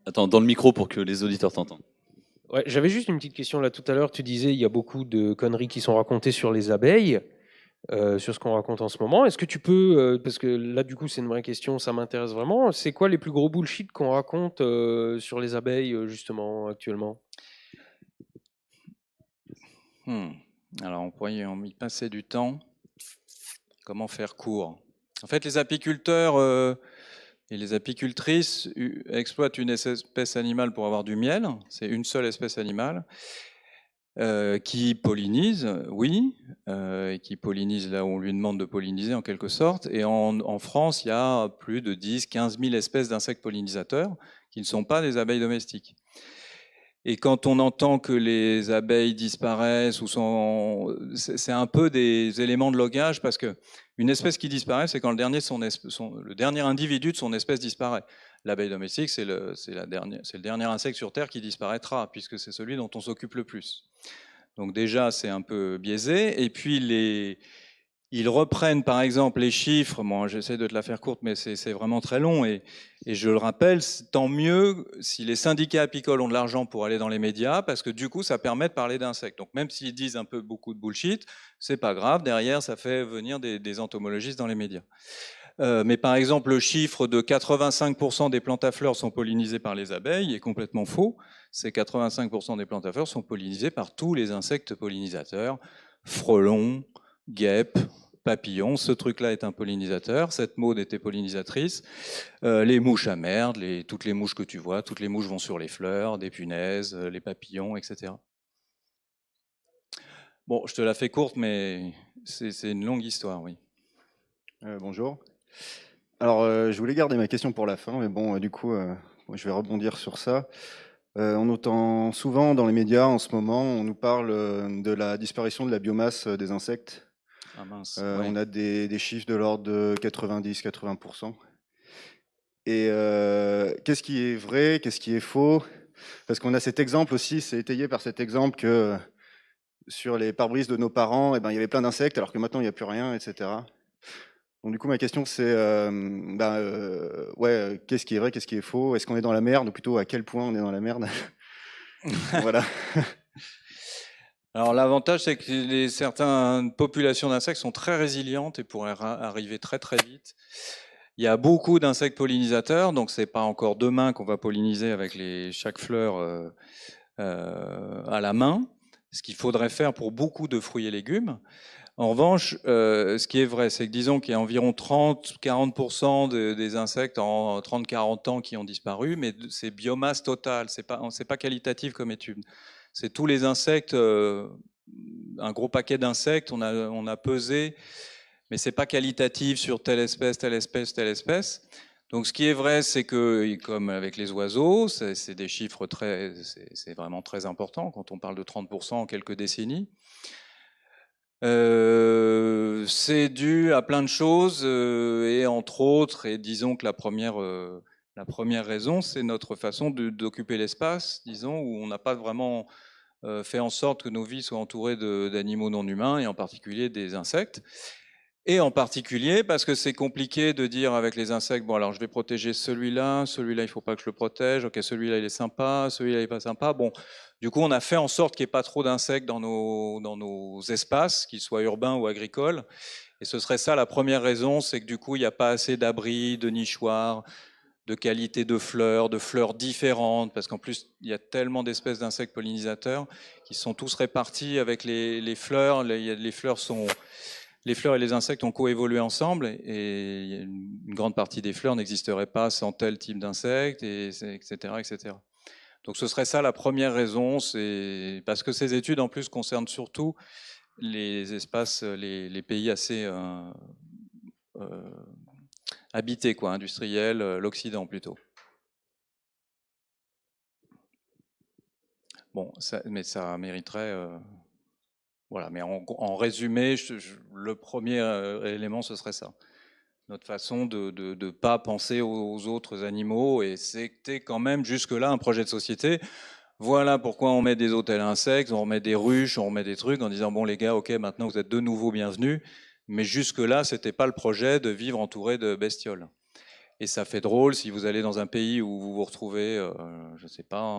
Attends, dans le micro pour que les auditeurs t'entendent. Ouais, j'avais juste une petite question là tout à l'heure. Tu disais il y a beaucoup de conneries qui sont racontées sur les abeilles, sur ce qu'on raconte en ce moment. Est-ce que tu peux, parce que là du coup c'est une vraie question, ça m'intéresse vraiment. C'est quoi les plus gros bullshit qu'on raconte sur les abeilles justement actuellement? Alors on pourrait y passer du temps. Comment faire court? En fait, les apiculteurs et les apicultrices exploitent une espèce animale pour avoir du miel. C'est une seule espèce animale qui pollinise, oui, et qui pollinise là où on lui demande de polliniser en quelque sorte. Et en France, il y a plus de 10-15 000 espèces d'insectes pollinisateurs qui ne sont pas des abeilles domestiques. Et quand on entend que les abeilles disparaissent, c'est un peu des éléments de logage, parce qu'une espèce qui disparaît, c'est quand le dernier individu de son espèce disparaît. L'abeille domestique, c'est le dernier insecte sur Terre qui disparaîtra, puisque c'est celui dont on s'occupe le plus. Donc déjà, c'est un peu biaisé. Et puis, ils reprennent par exemple les chiffres, moi j'essaie de te la faire courte, mais c'est vraiment très long, et je le rappelle, tant mieux si les syndicats apicoles ont de l'argent pour aller dans les médias, parce que du coup ça permet de parler d'insectes. Donc même s'ils disent beaucoup de bullshit, c'est pas grave, derrière ça fait venir des entomologistes dans les médias. Mais par exemple, le chiffre de 85% des plantes à fleurs sont pollinisées par les abeilles est complètement faux. Ces 85% des plantes à fleurs sont pollinisées par tous les insectes pollinisateurs, frelons, guêpes, papillons. Ce truc-là est un pollinisateur. Cette maude était pollinisatrice. Les mouches à merde, toutes les mouches que tu vois, toutes les mouches vont sur les fleurs, des punaises, les papillons, etc. Bon, je te la fais courte, mais c'est une longue histoire, oui. Bonjour. Alors, je voulais garder ma question pour la fin, mais bon, du coup, je vais rebondir sur ça. On entend souvent dans les médias en ce moment, on nous parle de la disparition de la biomasse des insectes. Ah mince. On a des chiffres de l'ordre de 90-80%. Et qu'est-ce qui est vrai, qu'est-ce qui est faux? Parce qu'on a cet exemple aussi, c'est étayé par cet exemple que sur les pare-brises de nos parents, il y avait plein d'insectes, alors que maintenant il n'y a plus rien, etc. Donc du coup, ma question c'est, qu'est-ce qui est vrai, qu'est-ce qui est faux? Est-ce qu'on est dans la merde, ou plutôt à quel point on est dans la merde? Voilà. Alors l'avantage, c'est que certaines populations d'insectes sont très résilientes et pourraient arriver très très vite. Il y a beaucoup d'insectes pollinisateurs, donc c'est pas encore demain qu'on va polliniser avec chaque fleur à la main, ce qu'il faudrait faire pour beaucoup de fruits et légumes. En revanche, ce qui est vrai, c'est que disons qu'il y a environ 30-40% des insectes en 30-40 ans qui ont disparu, mais c'est biomasse totale, c'est pas qualitatif comme étude. C'est tous les insectes, un gros paquet d'insectes, on a pesé, mais c'est pas qualitatif sur telle espèce, telle espèce, telle espèce. Donc ce qui est vrai, c'est que, comme avec les oiseaux, c'est des chiffres c'est vraiment très important quand on parle de 30% en quelques décennies. C'est dû à plein de choses et entre autres, et disons que la première raison, c'est notre façon d'occuper l'espace, disons, où on n'a pas vraiment fait en sorte que nos vies soient entourées d'animaux non humains et en particulier des insectes. Et en particulier parce que c'est compliqué de dire avec les insectes, bon alors je vais protéger celui-là il faut pas que je le protège, ok celui-là il est sympa, celui-là il est pas sympa. Bon, du coup on a fait en sorte qu'il n'y ait pas trop d'insectes dans nos espaces, qu'ils soient urbains ou agricoles. Et ce serait ça la première raison, c'est que du coup il n'y a pas assez d'abris, de nichoirs, de qualité de fleurs différentes, parce qu'en plus il y a tellement d'espèces d'insectes pollinisateurs qui sont tous répartis avec les fleurs. Les fleurs et les insectes ont coévolué ensemble et une grande partie des fleurs n'existerait pas sans tel type d'insectes, etc., etc. Donc ce serait ça la première raison, c'est parce que ces études en plus concernent surtout les espaces, les pays assez habités, quoi, industriels, l'Occident plutôt. Bon, mais ça mériterait... Voilà, mais en résumé, le premier élément, ce serait ça. Notre façon de ne pas penser aux autres animaux, et c'était quand même jusque-là un projet de société. Voilà pourquoi on met des hôtels insectes, on remet des ruches, on remet des trucs en disant, bon les gars, ok, maintenant vous êtes de nouveau bienvenus, mais jusque-là, c'était pas le projet de vivre entouré de bestioles. Et ça fait drôle si vous allez dans un pays où vous vous retrouvez, je sais pas,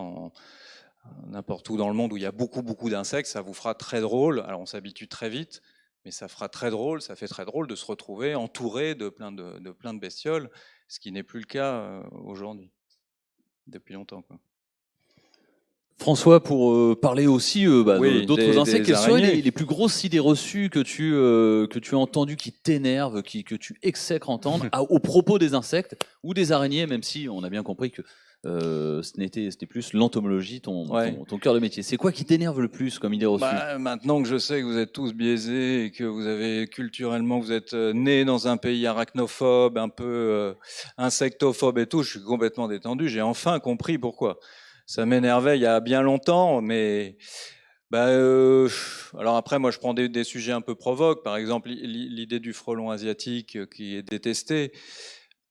n'importe où dans le monde où il y a beaucoup d'insectes, ça vous fera très drôle. Alors on s'habitue très vite, mais ça fera très drôle, ça fait très drôle de se retrouver entouré de plein de bestioles, ce qui n'est plus le cas aujourd'hui, depuis longtemps, quoi. François, pour parler aussi Oui, d'autres insectes, des quelles sont araignées. les plus grosses idées reçues que tu as entendues, qui t'énervent, que tu exècres entendre au propos des insectes ou des araignées, même si on a bien compris que c'était plus l'entomologie, ton cœur de métier. C'est quoi qui t'énerve le plus comme idée reçue? Maintenant que je sais que vous êtes tous biaisés et que vous avez culturellement, vous êtes nés dans un pays arachnophobe, un peu insectophobe et tout, je suis complètement détendu. J'ai enfin compris pourquoi. Ça m'énervait il y a bien longtemps, mais alors après, moi, je prends des sujets un peu provoques. Par exemple, l'idée du frelon asiatique qui est détesté.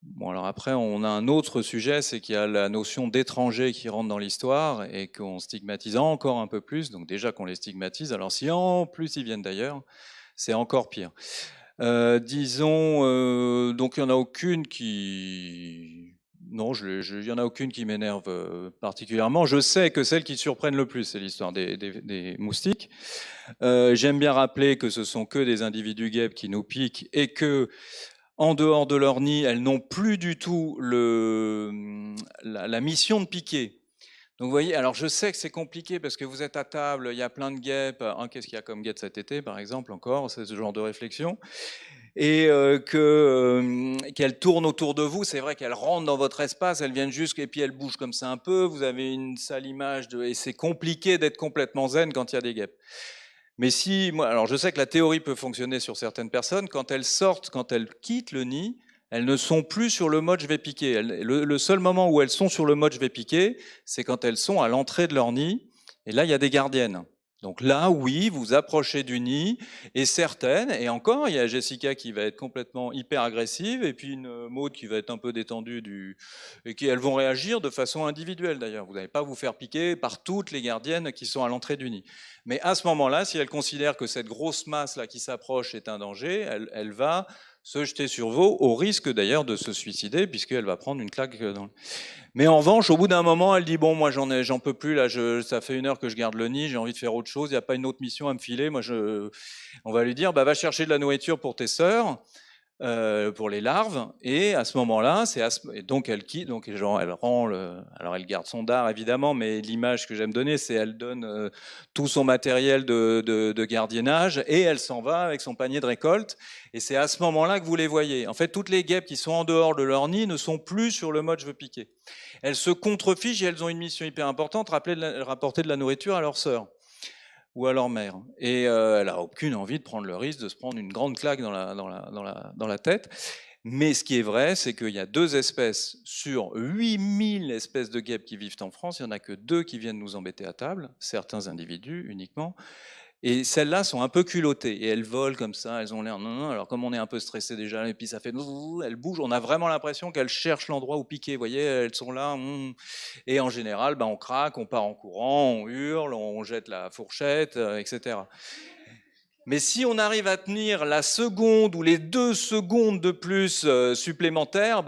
Bon, alors après, on a un autre sujet, c'est qu'il y a la notion d'étranger qui rentre dans l'histoire et qu'on stigmatise encore un peu plus. Donc déjà qu'on les stigmatise, alors si en plus ils viennent d'ailleurs, c'est encore pire. Disons, donc il n'y en a aucune qui... Non, il y en a aucune qui m'énerve particulièrement. Je sais que celles qui surprennent le plus, c'est l'histoire des moustiques. J'aime bien rappeler que ce sont que des individus guêpes qui nous piquent et que en dehors de leur nid, elles n'ont plus du tout la mission de piquer. Donc vous voyez, alors je sais que c'est compliqué parce que vous êtes à table, il y a plein de guêpes. Qu'est-ce qu'il y a comme guêpe cet été, par exemple, encore, c'est ce genre de réflexion. Et qu'elles tournent autour de vous, c'est vrai qu'elles rentrent dans votre espace, elles viennent juste, et puis elles bougent comme ça un peu, vous avez une sale image, et c'est compliqué d'être complètement zen quand il y a des guêpes. Mais si, moi, alors je sais que la théorie peut fonctionner sur certaines personnes, quand elles sortent, quand elles quittent le nid, elles ne sont plus sur le mode je vais piquer. Le seul moment où elles sont sur le mode je vais piquer, c'est quand elles sont à l'entrée de leur nid, et là il y a des gardiennes. Donc là, oui, vous approchez du nid, et certaines, et encore, il y a Jessica qui va être complètement hyper agressive, et puis une Maud qui va être un peu détendue, et elles vont réagir de façon individuelle d'ailleurs. Vous n'allez pas vous faire piquer par toutes les gardiennes qui sont à l'entrée du nid. Mais à ce moment-là, si elle considère que cette grosse masse-là qui s'approche est un danger, elle va se jeter sur vous, au risque d'ailleurs de se suicider, puisqu'elle va prendre une claque dans le... Mais en revanche, au bout d'un moment, elle dit bon, moi j'en peux plus là, ça fait 1 heure que je garde le nid, j'ai envie de faire autre chose, il n'y a pas une autre mission à me filer. On va lui dire va chercher de la nourriture pour tes sœurs, pour les larves, et à ce moment-là, donc elle quitte, donc genre elle rend alors elle garde son dard évidemment, mais l'image que j'aime donner, c'est elle donne tout son matériel de gardiennage et elle s'en va avec son panier de récolte. Et c'est à ce moment-là que vous les voyez. En fait, toutes les guêpes qui sont en dehors de leur nid ne sont plus sur le mode je veux piquer. Elles se contrefichent et elles ont une mission hyper importante, rapporter de la nourriture à leurs sœurs ou à leur mère. Et elle n'a aucune envie de prendre le risque de se prendre une grande claque dans la tête. Mais ce qui est vrai, c'est qu'il y a 2 espèces sur 8000 espèces de guêpes qui vivent en France, il n'y en a que 2 qui viennent nous embêter à table, certains individus uniquement. Et celles-là sont un peu culottées et elles volent comme ça, elles ont l'air alors comme on est un peu stressé déjà et puis ça fait elles bougent, on a vraiment l'impression qu'elles cherchent l'endroit où piquer, vous voyez, elles sont là et en général on craque, on part en courant, on hurle, on jette la fourchette, etc. Mais si on arrive à tenir la seconde ou les 2 secondes de plus supplémentaires,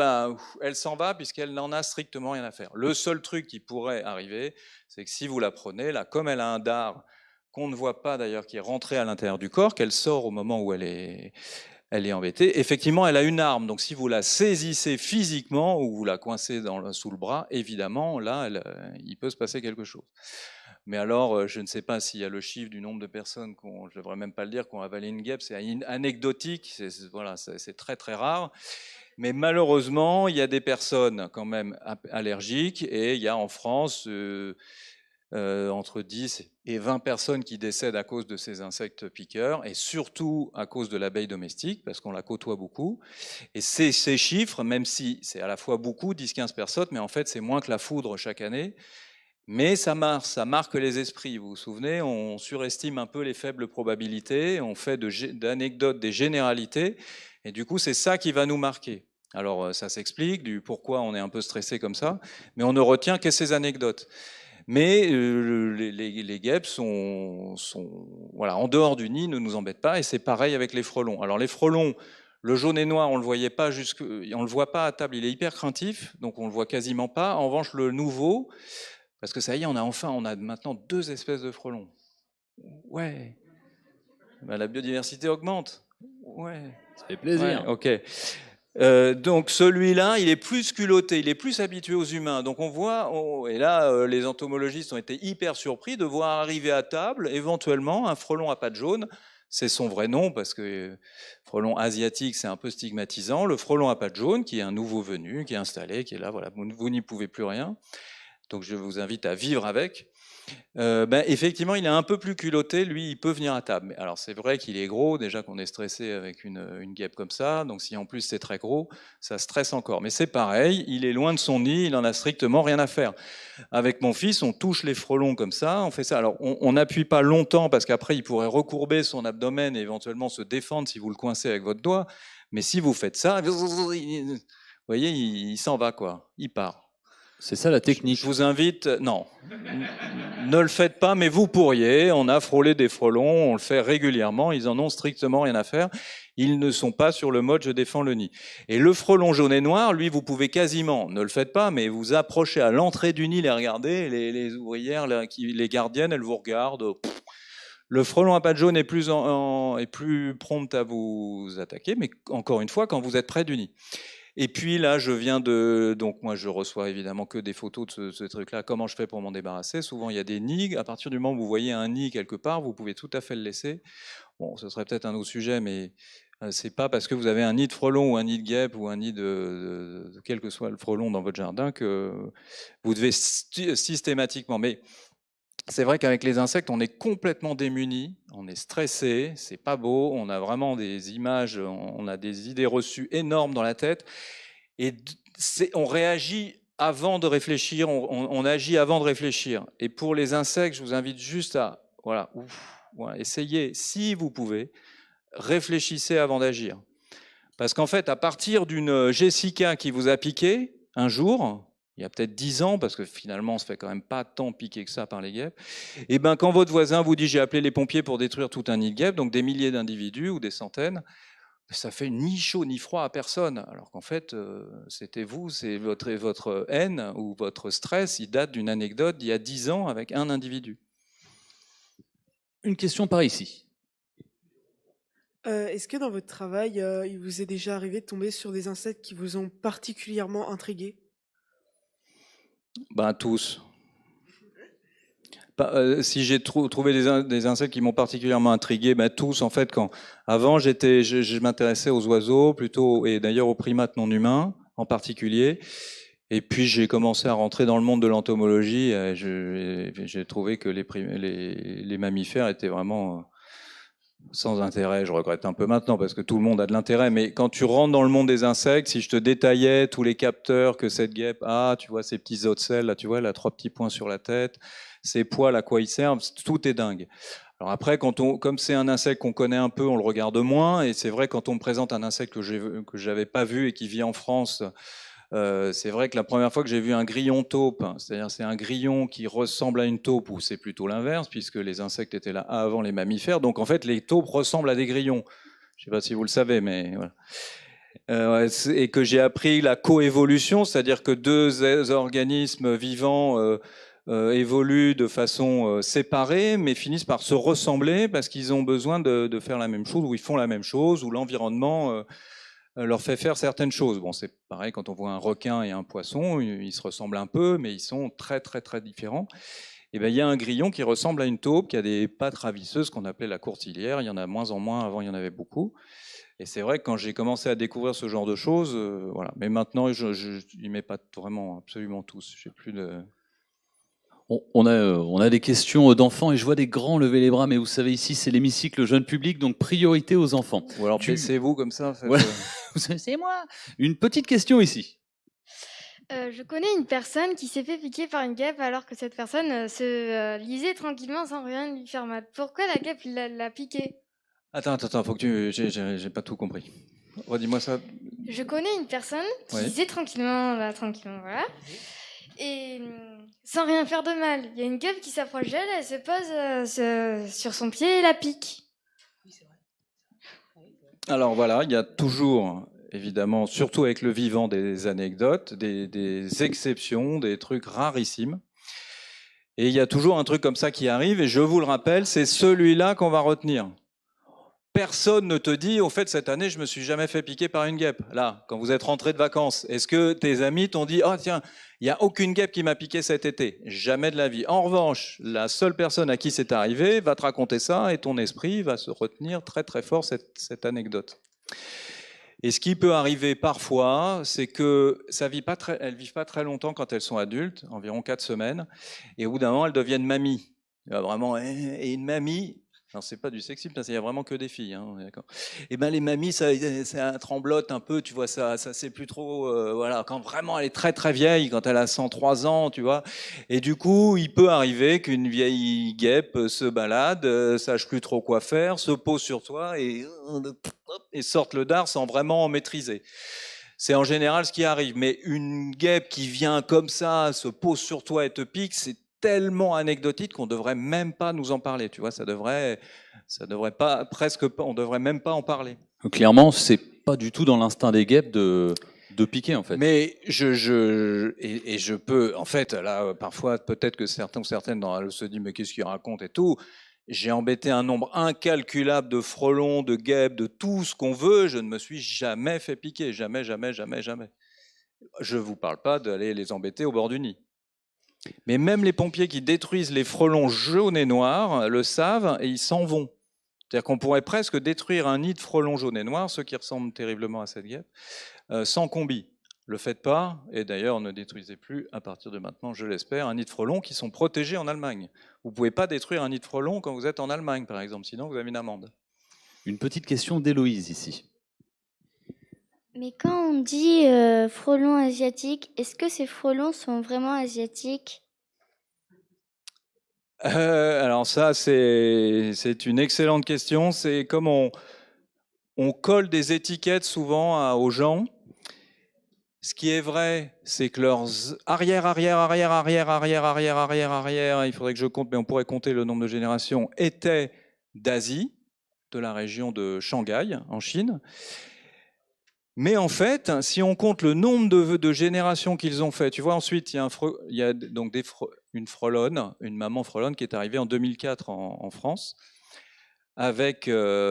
elle s'en va puisqu'elle n'en a strictement rien à faire. Le seul truc qui pourrait arriver, c'est que si vous la prenez, là, comme elle a un dard qu'on ne voit pas d'ailleurs, qui est rentrée à l'intérieur du corps, qu'elle sort au moment où elle est embêtée, effectivement, elle a une arme. Donc si vous la saisissez physiquement ou vous la coincez sous le bras, évidemment, là, il peut se passer quelque chose. Mais alors, je ne sais pas s'il y a le chiffre du nombre de personnes, je ne devrais même pas le dire, qui ont avalé une guêpe, c'est anecdotique, c'est très très rare. Mais malheureusement, il y a des personnes quand même allergiques et il y a en France entre 10 et 20 personnes qui décèdent à cause de ces insectes piqueurs et surtout à cause de l'abeille domestique parce qu'on la côtoie beaucoup. Et ces chiffres, même si c'est à la fois beaucoup, 10-15 personnes, mais en fait c'est moins que la foudre chaque année. Mais ça marque les esprits, vous vous souvenez, on surestime un peu les faibles probabilités, on fait d'anecdotes des généralités, et du coup c'est ça qui va nous marquer. Alors ça s'explique du pourquoi on est un peu stressé comme ça, mais on ne retient que ces anecdotes. Mais les guêpes sont voilà, en dehors du nid, ne nous embêtent pas, et c'est pareil avec les frelons. Alors les frelons, le jaune et noir, on le voyait pas on le voit pas à table, il est hyper craintif, donc on le voit quasiment pas. En revanche, le nouveau, parce que ça y est, on a maintenant 2 espèces de frelons. Ouais. La biodiversité augmente. Ouais. Ça fait plaisir. Ouais, ok. Donc celui-là, il est plus culotté, il est plus habitué aux humains. Donc on voit, et là, les entomologistes ont été hyper surpris de voir arriver à table, éventuellement, un frelon à pattes jaunes. C'est son vrai nom, parce que frelon asiatique, c'est un peu stigmatisant. Le frelon à pattes jaunes, qui est un nouveau venu, qui est installé, qui est là, voilà, vous n'y pouvez plus rien. Donc je vous invite à vivre avec. Effectivement, il est un peu plus culotté, lui, il peut venir à table. Mais alors c'est vrai qu'il est gros, déjà qu'on est stressé avec une guêpe comme ça, donc si en plus c'est très gros, ça stresse encore. Mais c'est pareil, il est loin de son nid, il en a strictement rien à faire. Avec mon fils, on touche les frelons comme ça, on fait ça. Alors on n'appuie pas longtemps parce qu'après il pourrait recourber son abdomen et éventuellement se défendre si vous le coincez avec votre doigt. Mais si vous faites ça, vous voyez, il s'en va quoi, il part. C'est ça la technique. Je vous invite, non, ne le faites pas, mais vous pourriez. On a frôlé des frelons, on le fait régulièrement, ils en ont strictement rien à faire. Ils ne sont pas sur le mode je défends le nid. Et le frelon jaune et noir, lui, vous pouvez quasiment, ne le faites pas, mais vous approchez à l'entrée du nid, les regardez, les ouvrières, les gardiennes, elles vous regardent. Le frelon à pattes jaunes est est plus prompt à vous attaquer, mais encore une fois, quand vous êtes près du nid. Et puis là, donc moi je reçois évidemment que des photos de ce truc-là. Comment je fais pour m'en débarrasser? Souvent il y a des nids. À partir du moment où vous voyez un nid quelque part, vous pouvez tout à fait le laisser. Bon, ce serait peut-être un autre sujet, mais c'est pas parce que vous avez un nid de frelon ou un nid de guêpe ou un nid de quel que soit le frelon dans votre jardin que vous devez systématiquement. Mais c'est vrai qu'avec les insectes, on est complètement démunis, on est stressé, c'est pas beau, on a vraiment des images, on a des idées reçues énormes dans la tête, et on réagit avant de réfléchir, on agit avant de réfléchir. Et pour les insectes, je vous invite juste à, voilà, essayez, si vous pouvez, réfléchissez avant d'agir. Parce qu'en fait, à partir d'une Jessica qui vous a piqué un jour, il y a peut-être 10 ans, parce que finalement, on se fait quand même pas tant piquer que ça par les guêpes, et ben quand votre voisin vous dit « j'ai appelé les pompiers pour détruire tout un nid de guêpes », donc des milliers d'individus ou des centaines, ça fait ni chaud ni froid à personne, alors qu'en fait, c'était vous, c'est votre haine ou votre stress, il date d'une anecdote d'il y a 10 ans avec un individu. Une question par ici. Est-ce que dans votre travail, il vous est déjà arrivé de tomber sur des insectes qui vous ont particulièrement intrigué? Ben tous. Si j'ai trouvé des insectes qui m'ont particulièrement intrigué, ben tous en fait. Avant je m'intéressais aux oiseaux plutôt, et d'ailleurs aux primates non humains en particulier. Et puis j'ai commencé à rentrer dans le monde de l'entomologie. J'ai trouvé que les mammifères étaient vraiment sans intérêt. Je regrette un peu maintenant parce que tout le monde a de l'intérêt, mais quand tu rentres dans le monde des insectes, si je te détaillais tous les capteurs que cette guêpe a, tu vois ces petits ocelles, là tu vois, elle a 3 petits points sur la tête, ses poils, à quoi ils servent, tout est dingue. Alors après, comme c'est un insecte qu'on connaît un peu, on le regarde moins, et c'est vrai quand on me présente un insecte que j'avais pas vu et qui vit en France, c'est vrai que la première fois que j'ai vu un grillon taupe, c'est-à-dire c'est un grillon qui ressemble à une taupe, ou c'est plutôt l'inverse, puisque les insectes étaient là avant les mammifères, donc en fait les taupes ressemblent à des grillons. Je ne sais pas si vous le savez, mais voilà. Et que j'ai appris la coévolution, c'est-à-dire que deux organismes vivants évoluent de façon séparée, mais finissent par se ressembler parce qu'ils ont besoin de faire la même chose, ou ils font la même chose, ou l'environnement leur fait faire certaines choses. Bon, c'est pareil quand on voit un requin et un poisson, ils se ressemblent un peu, mais ils sont très très très différents. Et ben il y a un grillon qui ressemble à une taupe, qui a des pattes ravisseuses qu'on appelait la courtilière. Il y en a de moins en moins, avant il y en avait beaucoup. Et c'est vrai que quand j'ai commencé à découvrir ce genre de choses, voilà. Mais maintenant, je n'y mets pas vraiment absolument tous. J'ai plus de... On a des questions d'enfants et je vois des grands lever les bras, mais vous savez, ici, c'est l'hémicycle jeune public, donc priorité aux enfants. Ou alors baissez-vous comme ça. Voilà. C'est moi. Une petite question ici. Je connais une personne qui s'est fait piquer par une guêpe alors que cette personne se lisait tranquillement sans rien lui faire mal. Pourquoi la guêpe l'a piqué? Attends, faut que tu... J'ai pas tout compris. Redis-moi ça. Je connais une personne qui lisait tranquillement, voilà. Et sans rien faire de mal. Il y a une guêpe qui s'approche d'elle, elle se pose sur son pied et la pique. Alors voilà, il y a toujours, évidemment, surtout avec le vivant, des anecdotes, des exceptions, des trucs rarissimes. Et il y a toujours un truc comme ça qui arrive, et je vous le rappelle, c'est celui-là qu'on va retenir. Personne ne te dit, au fait, cette année, je me suis jamais fait piquer par une guêpe. Là, quand vous êtes rentré de vacances, est-ce que tes amis t'ont dit, oh tiens, il n'y a aucune guêpe qui m'a piqué cet été? Jamais de la vie. En revanche, la seule personne à qui c'est arrivé va te raconter ça, et ton esprit va se retenir très très fort cette anecdote. Et ce qui peut arriver parfois, c'est que elles ne vivent pas très longtemps quand elles sont adultes, environ 4 semaines, et au bout d'un moment, elles deviennent mamies. Vraiment, et une mamie... Alors, c'est pas du sexisme, il n'y a vraiment que des filles. Hein, d'accord. Et ben les mamies, ça tremblote un peu, tu vois, ça c'est plus trop. Voilà, quand vraiment elle est très très vieille, quand elle a 103 ans, tu vois. Et du coup, il peut arriver qu'une vieille guêpe se balade, sache plus trop quoi faire, se pose sur toi et sorte le dard sans vraiment maîtriser. C'est en général ce qui arrive. Mais une guêpe qui vient comme ça, se pose sur toi et te pique, c'est tellement anecdotique qu'on devrait même pas nous en parler, tu vois, ça devrait pas, presque pas, on devrait même pas en parler. Clairement, c'est pas du tout dans l'instinct des guêpes de piquer en fait. Mais je peux, en fait, là, parfois, peut-être que certains ou certaines se disent mais qu'est-ce qu'il raconte et tout. J'ai embêté un nombre incalculable de frelons, de guêpes, de tout ce qu'on veut. Je ne me suis jamais fait piquer. Jamais, jamais, jamais, jamais. Je ne vous parle pas d'aller les embêter au bord du nid. Mais même les pompiers qui détruisent les frelons jaunes et noirs le savent et ils s'en vont. C'est-à-dire qu'on pourrait presque détruire un nid de frelons jaunes et noirs, ceux qui ressemblent terriblement à cette guêpe, sans combi. Le faites pas, et d'ailleurs ne détruisez plus à partir de maintenant, je l'espère, un nid de frelons qui sont protégés en Allemagne. Vous ne pouvez pas détruire un nid de frelons quand vous êtes en Allemagne, par exemple, sinon vous avez une amende. Une petite question d'Héloïse ici. Mais quand on dit frelons asiatiques, est-ce que ces frelons sont vraiment asiatiques? Alors ça, c'est une excellente question. C'est comme on colle des étiquettes souvent aux gens. Ce qui est vrai, c'est que leurs arrière, il faudrait que je compte, mais on pourrait compter le nombre de générations, étaient d'Asie, de la région de Shanghai, en Chine. Mais en fait, si on compte le nombre de générations qu'ils ont fait, tu vois, ensuite, il y a donc une frelonne, une maman frelonne qui est arrivée en 2004 en France, avec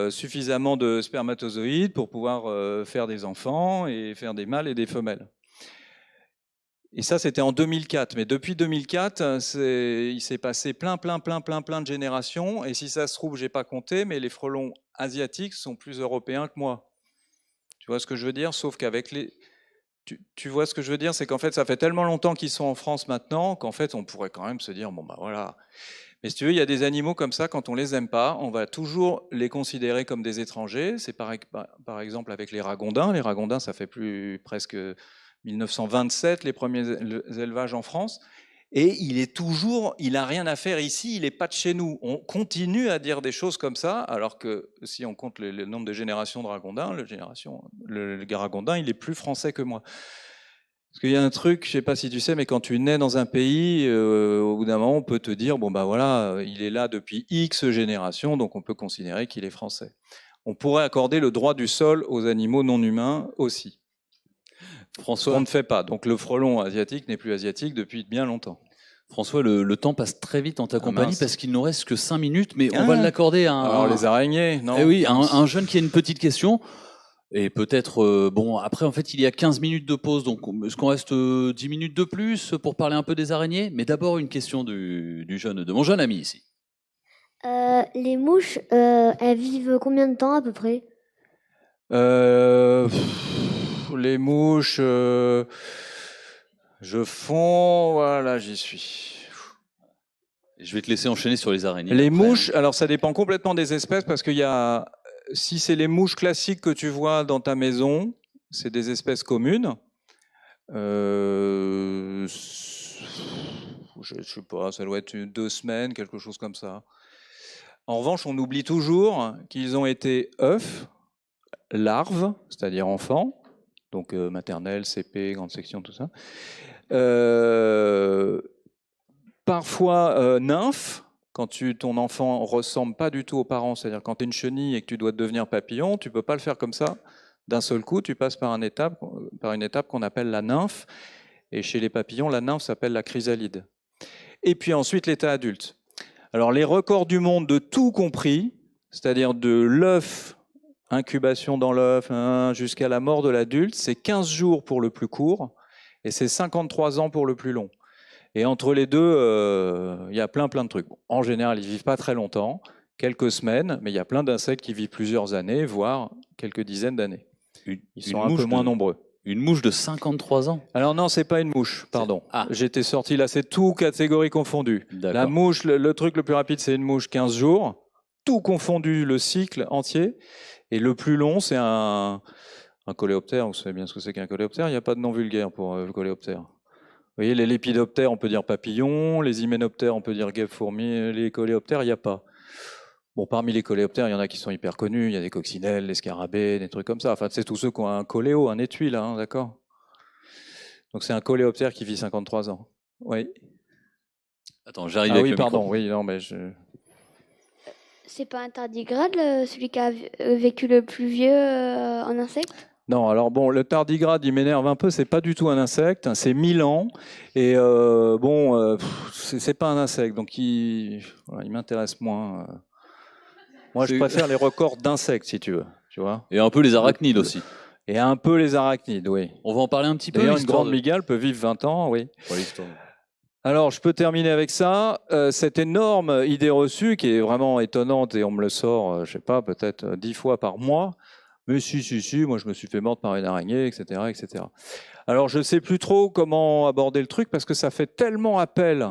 suffisamment de spermatozoïdes pour pouvoir faire des enfants et faire des mâles et des femelles. Et ça, c'était en 2004. Mais depuis 2004, il s'est passé plein de générations. Et si ça se trouve, j'ai pas compté, mais les frelons asiatiques sont plus européens que moi. Tu vois ce que je veux dire? Sauf qu'avec les... Tu vois ce que je veux dire? C'est qu'en fait, ça fait tellement longtemps qu'ils sont en France maintenant qu'en fait, on pourrait quand même se dire, bon bah voilà... Mais si tu veux, il y a des animaux comme ça, quand on les aime pas, on va toujours les considérer comme des étrangers. C'est par exemple avec les ragondins. Les ragondins, ça fait presque 1927, les premiers élevages en France. Et il n'a rien à faire ici, il n'est pas de chez nous. On continue à dire des choses comme ça, alors que si on compte le nombre de générations de ragondins, le ragondin, il est plus français que moi. Parce qu'il y a un truc, je ne sais pas si tu sais, mais quand tu nais dans un pays, au bout d'un moment, on peut te dire, bon ben voilà, il est là depuis X générations, donc on peut considérer qu'il est français. On pourrait accorder le droit du sol aux animaux non humains aussi. François, on ne fait pas. Donc le frelon asiatique n'est plus asiatique depuis bien longtemps. François, le temps passe très vite en ta compagnie mince. parce qu'il nous reste que 5 minutes, mais on va l'accorder à Alors les araignées, non? Eh oui, un jeune qui a une petite question. Et peut-être, bon, après, en fait, il y a 15 minutes de pause, donc est-ce qu'on reste 10 minutes de plus pour parler un peu des araignées? Mais d'abord, une question de mon jeune ami ici. Les mouches, elles vivent combien de temps à peu près? Les mouches, je fonds, voilà, j'y suis. Je vais te laisser enchaîner sur les araignées. Les après, mouches, alors ça dépend complètement des espèces, parce qu'il y a... Si c'est les mouches classiques que tu vois dans ta maison, c'est des espèces communes. Je sais pas, ça doit être 2 semaines, quelque chose comme ça. En revanche, on oublie toujours qu'ils ont été œufs, larves, c'est-à-dire enfants, donc maternelle, CP, grande section, tout ça. Parfois nymphes. Quand ton enfant ressemble pas du tout aux parents, c'est-à-dire quand tu es une chenille et que tu dois devenir papillon, tu peux pas le faire comme ça d'un seul coup, tu passes par une étape qu'on appelle la nymphe, et chez les papillons, la nymphe s'appelle la chrysalide. Et puis ensuite, l'état adulte. Alors les records du monde de tout compris, c'est-à-dire de l'œuf, incubation dans l'œuf, jusqu'à la mort de l'adulte, c'est 15 jours pour le plus court, et c'est 53 ans pour le plus long. Et entre les deux, il y a plein de trucs. Bon, en général, ils ne vivent pas très longtemps, quelques semaines, mais il y a plein d'insectes qui vivent plusieurs années, voire quelques dizaines d'années. Ils sont un peu moins nombreux. Une mouche de 53 ans? Alors non, c'est pas une mouche, pardon. J'étais sorti là, c'est tout catégorie confondue. La mouche, le truc le plus rapide, c'est une mouche 15 jours, tout confondu, le cycle entier. Et le plus long, c'est un coléoptère. Vous savez bien ce que c'est qu'un coléoptère? Il n'y a pas de nom vulgaire pour coléoptère. Vous voyez, les lépidoptères, on peut dire papillon, les hyménoptères, on peut dire guêpe-fourmi, les coléoptères, il n'y a pas. Bon, parmi les coléoptères, il y en a qui sont hyper connus, il y a des coccinelles, des scarabées, des trucs comme ça. Enfin, c'est tous ceux qui ont un coléo, un étui, là, hein, d'accord? Donc c'est un coléoptère qui vit 53 ans. Oui. Attends, j'arrive avec le pardon, micro. oui, non, mais C'est pas un tardigrade, celui qui a vécu le plus vieux en insectes? Non, alors bon, le tardigrade, il m'énerve un peu, c'est pas du tout un insecte, c'est Milan, et c'est pas un insecte, donc voilà, il m'intéresse moins. Moi, je préfère les records d'insectes, si tu veux, tu vois. Et un peu les arachnides aussi. Et un peu les arachnides, oui. On va en parler un petit peu. D'ailleurs, une grande mygale peut vivre 20 ans, oui. Alors, je peux terminer avec ça. Cette énorme idée reçue qui est vraiment étonnante et on me le sort, je sais pas, peut-être 10 fois par mois. Mais si, moi je me suis fait mordre par une araignée, etc., etc. Alors, je sais plus trop comment aborder le truc parce que ça fait tellement appel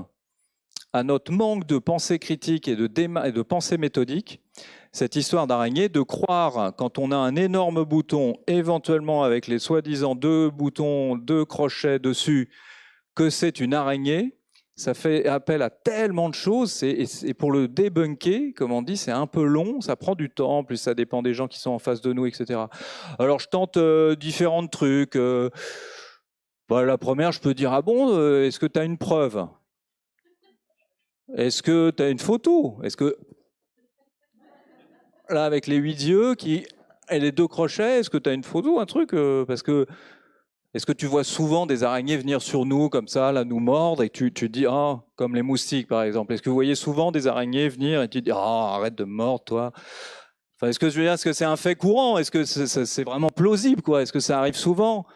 à notre manque de pensée critique et de pensée méthodique, cette histoire d'araignée, de croire, quand on a un énorme bouton, éventuellement avec les soi-disant 2 boutons, 2 crochets dessus, que c'est une araignée. Ça fait appel à tellement de choses, et pour le débunker, comme on dit, c'est un peu long, ça prend du temps, en plus ça dépend des gens qui sont en face de nous, etc. Alors je tente différents trucs. La première, je peux dire, ah bon, est-ce que tu as une preuve? Est-ce que tu as une photo? Est-ce que, là, avec les 8 yeux et les 2 crochets, est-ce que tu as une photo, un truc? Parce que est-ce que tu vois souvent des araignées venir sur nous comme ça, là, nous mordre, et tu te dis, ah, comme les moustiques par exemple. Est-ce que vous voyez souvent des araignées venir et tu te dis, ah, arrête de mordre, toi. Enfin, est-ce que je veux dire, est-ce que c'est un fait courant? Est-ce que c'est vraiment plausible, quoi? Est-ce que ça arrive souvent?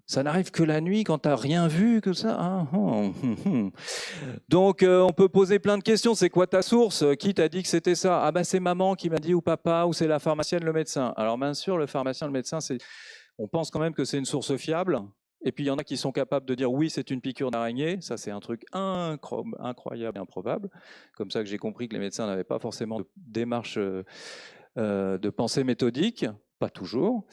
Ça n'arrive que la nuit quand tu n'as rien vu que ça. Ah, Donc, on peut poser plein de questions. C'est quoi ta source? Qui t'a dit que c'était ça? Ah, ben, c'est maman qui m'a dit, ou papa, ou c'est la pharmacienne, le médecin. Alors, bien sûr, le pharmacien, le médecin, on pense quand même que c'est une source fiable. Et puis, il y en a qui sont capables de dire oui, c'est une piqûre d'araignée. Ça, c'est un truc incroyable et improbable. Comme ça que j'ai compris que les médecins n'avaient pas forcément de démarche de pensée méthodique. Pas toujours.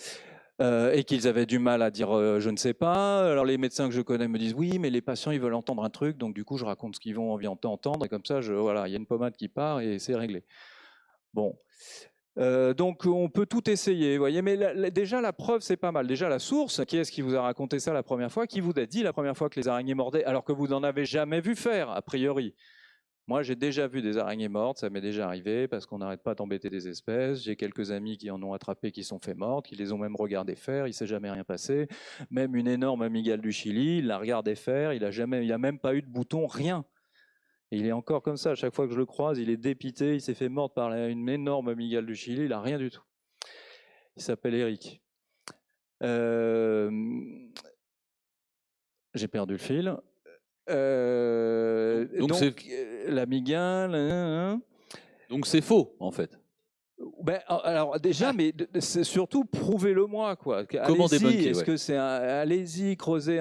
Et qu'ils avaient du mal à dire je ne sais pas. Alors, les médecins que je connais me disent oui, mais les patients, ils veulent entendre un truc. Donc, du coup, je raconte ce qu'ils vont envie d'entendre. Et comme ça, voilà, il y a une pommade qui part et c'est réglé. Bon. Donc on peut tout essayer, vous voyez, mais déjà la preuve c'est pas mal. Déjà la source, qui est-ce qui vous a raconté ça la première fois? Qui vous a dit la première fois que les araignées mordaient alors que vous n'en avez jamais vu faire, a priori? Moi j'ai déjà vu des araignées mortes, ça m'est déjà arrivé parce qu'on n'arrête pas d'embêter des espèces. J'ai quelques amis qui en ont attrapé, qui sont fait mortes, qui les ont même regardé faire, il s'est jamais rien passé. Même une énorme amygale du Chili, il l'a regardé faire, il a même pas eu de bouton, rien. Et il est encore comme ça, à chaque fois que je le croise, il est dépité, il s'est fait mordre par une énorme amygale du Chili, il n'a rien du tout. Il s'appelle Eric. J'ai perdu le fil. Donc l'amygale... Donc c'est faux, en fait. Alors déjà, mais c'est surtout prouvez-le-moi, quoi. Comment débunker? Est-ce que c'est allez-y, creusez.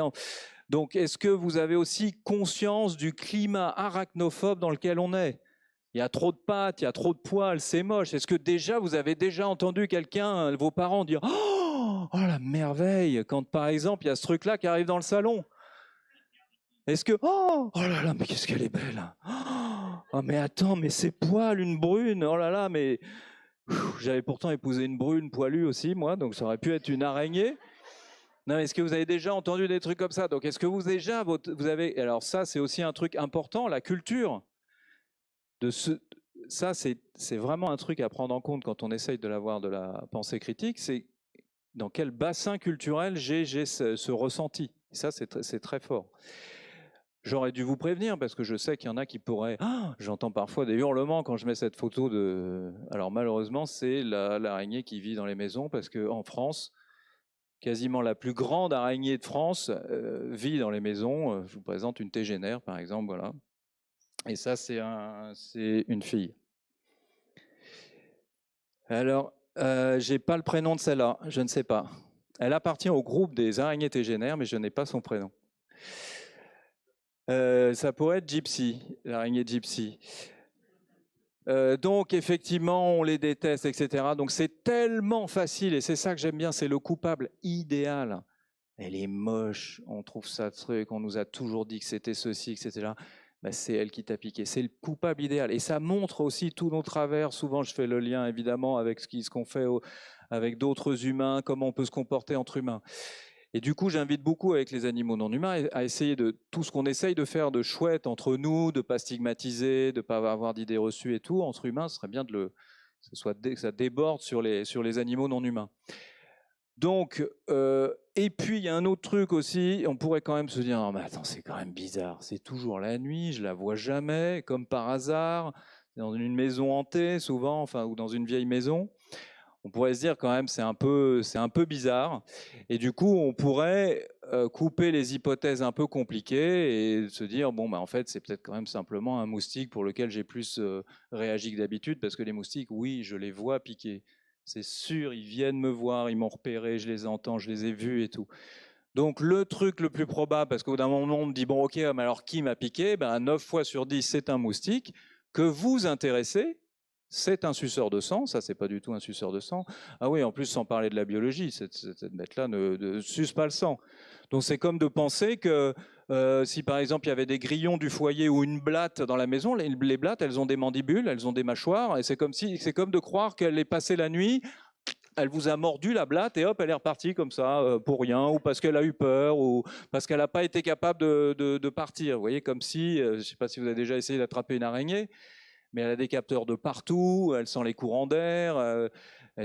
Donc, est-ce que vous avez aussi conscience du climat arachnophobe dans lequel on est? Il y a trop de pattes, il y a trop de poils, c'est moche. Est-ce que déjà, vous avez déjà entendu quelqu'un, vos parents, dire « Oh, la merveille !» quand, par exemple, il y a ce truc-là qui arrive dans le salon? Est-ce que « Oh là là, mais qu'est-ce qu'elle est belle! Oh, mais attends, mais c'est poil, une brune! Oh là là, mais... » J'avais pourtant épousé une brune poilue aussi, moi, donc ça aurait pu être une araignée. Non, est-ce que vous avez déjà entendu des trucs comme ça? Donc, est-ce que vous avez... Alors ça, c'est aussi un truc important, la culture. Ça, c'est vraiment un truc à prendre en compte quand on essaye de l'avoir de la pensée critique. C'est dans quel bassin culturel j'ai ce ressenti. Ça, c'est très fort. J'aurais dû vous prévenir parce que je sais qu'il y en a qui pourraient... J'entends parfois des hurlements quand je mets cette photo de... Alors malheureusement, c'est l'araignée qui vit dans les maisons parce qu'en France... Quasiment la plus grande araignée de France vit dans les maisons. Je vous présente une tégénaire, par exemple, voilà. Et ça, c'est une fille. Alors, j'ai pas le prénom de celle-là, je ne sais pas. Elle appartient au groupe des araignées tégénaires, mais je n'ai pas son prénom. Ça pourrait être Gypsy, l'araignée Gypsy. Donc, effectivement, on les déteste, etc. Donc, c'est tellement facile, et c'est ça que j'aime bien, c'est le coupable idéal. Elle est moche, on trouve ça truc, on nous a toujours dit que c'était ceci, etc. Ben, c'est elle qui t'a piqué, c'est le coupable idéal. Et ça montre aussi tous nos travers. Souvent, je fais le lien, évidemment, avec ce qu'on fait avec d'autres humains, comment on peut se comporter entre humains. Et du coup, j'invite beaucoup avec les animaux non humains à essayer de tout ce qu'on essaye de faire de chouette entre nous, de ne pas stigmatiser, de ne pas avoir d'idées reçues et tout. Entre humains, ce serait bien que ça déborde sur les animaux non humains. Donc, et puis il y a un autre truc aussi, on pourrait quand même se dire, non mais attends, c'est quand même bizarre, c'est toujours la nuit, je la vois jamais, comme par hasard, dans une maison hantée souvent, enfin, ou dans une vieille maison. On pourrait se dire quand même c'est un peu bizarre. Et du coup, on pourrait couper les hypothèses un peu compliquées et se dire bon, bah, en fait, c'est peut-être quand même simplement un moustique pour lequel j'ai plus réagi que d'habitude, parce que les moustiques, oui, je les vois piquer. C'est sûr, ils viennent me voir, ils m'ont repéré, je les entends, je les ai vus et tout. Donc le truc le plus probable, parce qu'au bout d'un moment, on me dit bon, ok, mais alors qui m'a piqué? Ben, 9 fois sur 10, c'est un moustique que vous intéressez. C'est un suceur de sang, ça c'est pas du tout un suceur de sang. Ah oui, en plus sans parler de la biologie, cette bête-là ne suce pas le sang. Donc c'est comme de penser que si par exemple il y avait des grillons du foyer ou une blatte dans la maison, les blattes elles ont des mandibules, elles ont des mâchoires, et c'est comme de croire qu'elle est passée la nuit, elle vous a mordu la blatte et hop elle est repartie comme ça pour rien, ou parce qu'elle a eu peur, ou parce qu'elle n'a pas été capable de partir. Vous voyez, comme si, je ne sais pas si vous avez déjà essayé d'attraper une araignée, mais elle a des capteurs de partout, elle sent les courants d'air,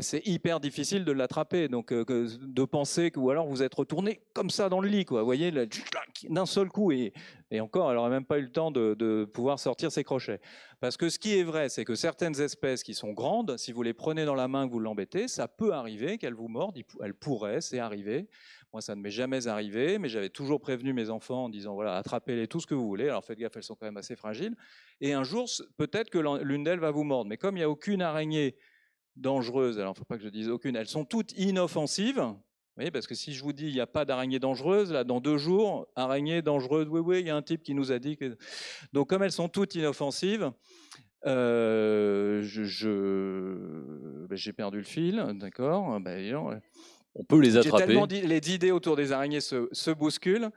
c'est hyper difficile de l'attraper. Donc de penser que, ou alors vous êtes retourné comme ça dans le lit, quoi, vous voyez, d'un seul coup, et encore, elle n'aurait même pas eu le temps de pouvoir sortir ses crochets. Parce que ce qui est vrai, c'est que certaines espèces qui sont grandes, si vous les prenez dans la main, que vous l'embêtez, ça peut arriver qu'elles vous mordent, elle pourrait, c'est arrivé. Moi, ça ne m'est jamais arrivé, mais j'avais toujours prévenu mes enfants en disant, voilà, attrapez-les tout ce que vous voulez. Alors faites gaffe, elles sont quand même assez fragiles. Et un jour, peut-être que l'une d'elles va vous mordre. Mais comme il n'y a aucune araignée dangereuse, alors il ne faut pas que je dise aucune, elles sont toutes inoffensives. Vous voyez, parce que si je vous dis il n'y a pas d'araignée dangereuse, là, dans 2 jours, araignée dangereuse, oui, il y a un type qui nous a dit que... Donc comme elles sont toutes inoffensives, j'ai perdu le fil, d'accord, on peut les attraper. Les idées autour des araignées se bousculent.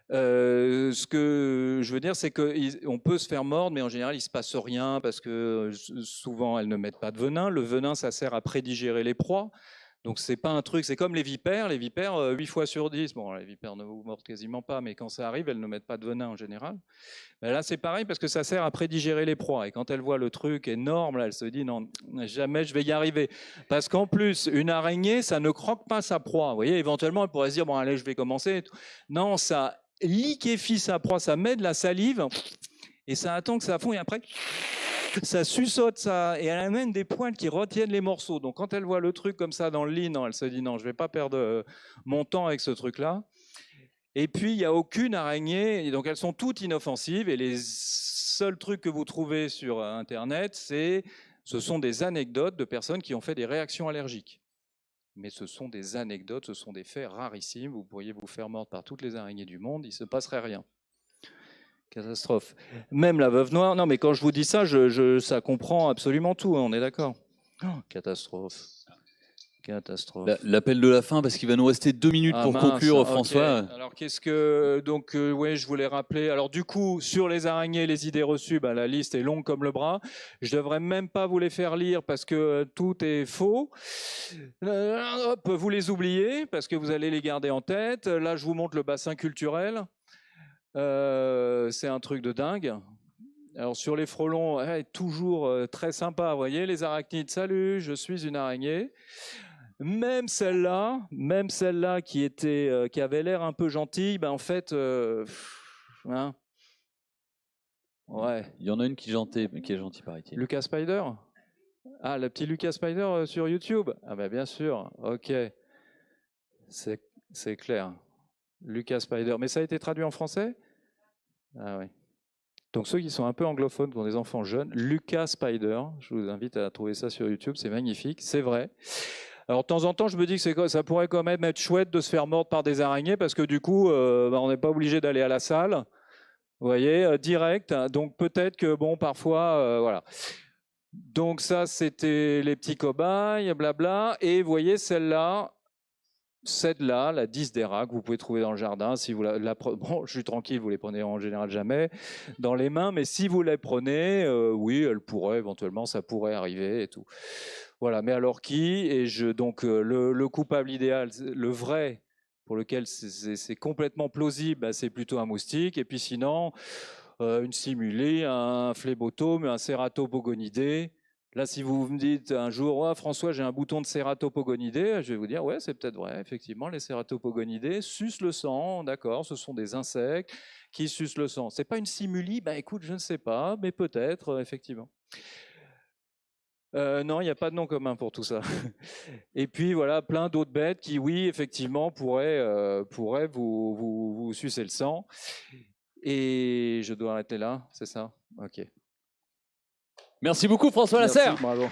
Ce que je veux dire, c'est qu'on peut se faire mordre, mais en général, il ne se passe rien parce que souvent, elles ne mettent pas de venin. Le venin, ça sert à prédigérer les proies. Donc, c'est pas un truc, c'est comme les vipères. Les vipères, 8 fois sur 10, bon, les vipères ne vous mordent quasiment pas, mais quand ça arrive, elles ne mettent pas de venin en général. Mais là, c'est pareil parce que ça sert à prédigérer les proies. Et quand elle voit le truc énorme, là, elle se dit non, jamais je vais y arriver. Parce qu'en plus, une araignée, ça ne croque pas sa proie. Vous voyez, éventuellement, elle pourrait se dire bon, allez, je vais commencer. Non, ça liquéfie sa proie, ça met de la salive et ça attend que ça fond et après ça suçote ça, et elle amène des poils qui retiennent les morceaux. Donc quand elle voit le truc comme ça dans le lit, non, elle se dit non, je vais pas perdre mon temps avec ce truc-là. Et puis il n'y a aucune araignée, et donc elles sont toutes inoffensives, et les seuls trucs que vous trouvez sur Internet, ce sont des anecdotes de personnes qui ont fait des réactions allergiques. Mais ce sont des anecdotes, ce sont des faits rarissimes. Vous pourriez vous faire mordre par toutes les araignées du monde, il ne se passerait rien. Catastrophe. Même la veuve noire. Non, mais quand je vous dis ça, ça comprend absolument tout, hein, on est d'accord. Oh, catastrophe. Catastrophe. L'appel de la fin, parce qu'il va nous rester 2 minutes pour conclure, François. Okay. Alors, qu'est-ce que... Donc, oui, je voulais rappeler. Alors, du coup, sur les araignées, les idées reçues, la liste est longue comme le bras. Je ne devrais même pas vous les faire lire parce que tout est faux. Hop, vous les oubliez parce que vous allez les garder en tête. Là, je vous montre le bassin culturel. C'est un truc de dingue. Alors sur les frelons, toujours très sympa, vous voyez, les arachnides, salut, je suis une araignée. Même celle-là qui avait l'air un peu gentille, en fait, hein, ouais. Il y en a une qui est gentille, paraît-il. Lucas Spider. Ah, le petit Lucas Spider sur YouTube. Ah bien sûr, ok, c'est clair. Lucas Spider. Mais ça a été traduit en français? Ah oui. Donc ceux qui sont un peu anglophones, qui ont des enfants jeunes, Lucas Spider, je vous invite à trouver ça sur YouTube, c'est magnifique, c'est vrai. Alors de temps en temps, je me dis que ça pourrait quand même être chouette de se faire mordre par des araignées, parce que du coup, on n'est pas obligé d'aller à la salle, vous voyez, direct. Donc peut-être que, bon, parfois, voilà. Donc ça, c'était les petits cobayes, blabla. Et vous voyez, celle-là, la 10 d'Era, que vous pouvez trouver dans le jardin. Si vous bon, je suis tranquille, vous les prenez en général jamais dans les mains, mais si vous les prenez, oui, elle pourrait, éventuellement, ça pourrait arriver et tout. Voilà, mais alors qui? Et donc, le coupable idéal, le vrai, pour lequel c'est complètement plausible, c'est plutôt un moustique. Et puis sinon, une simulée, un phlébotome, un cératobogonidé. Là, si vous me dites un jour, ouais, François, j'ai un bouton de cératopogonidés, je vais vous dire, ouais, c'est peut-être vrai, effectivement, les cératopogonidés sucent le sang, d'accord, ce sont des insectes qui sucent le sang. C'est pas une simuli, bah écoute, je ne sais pas, mais peut-être, effectivement. Non, il n'y a pas de nom commun pour tout ça. Et puis voilà, plein d'autres bêtes qui, oui, effectivement, pourraient vous sucer le sang. Et je dois arrêter là, c'est ça? Ok. Merci beaucoup François Merci, Lasserre. bravo.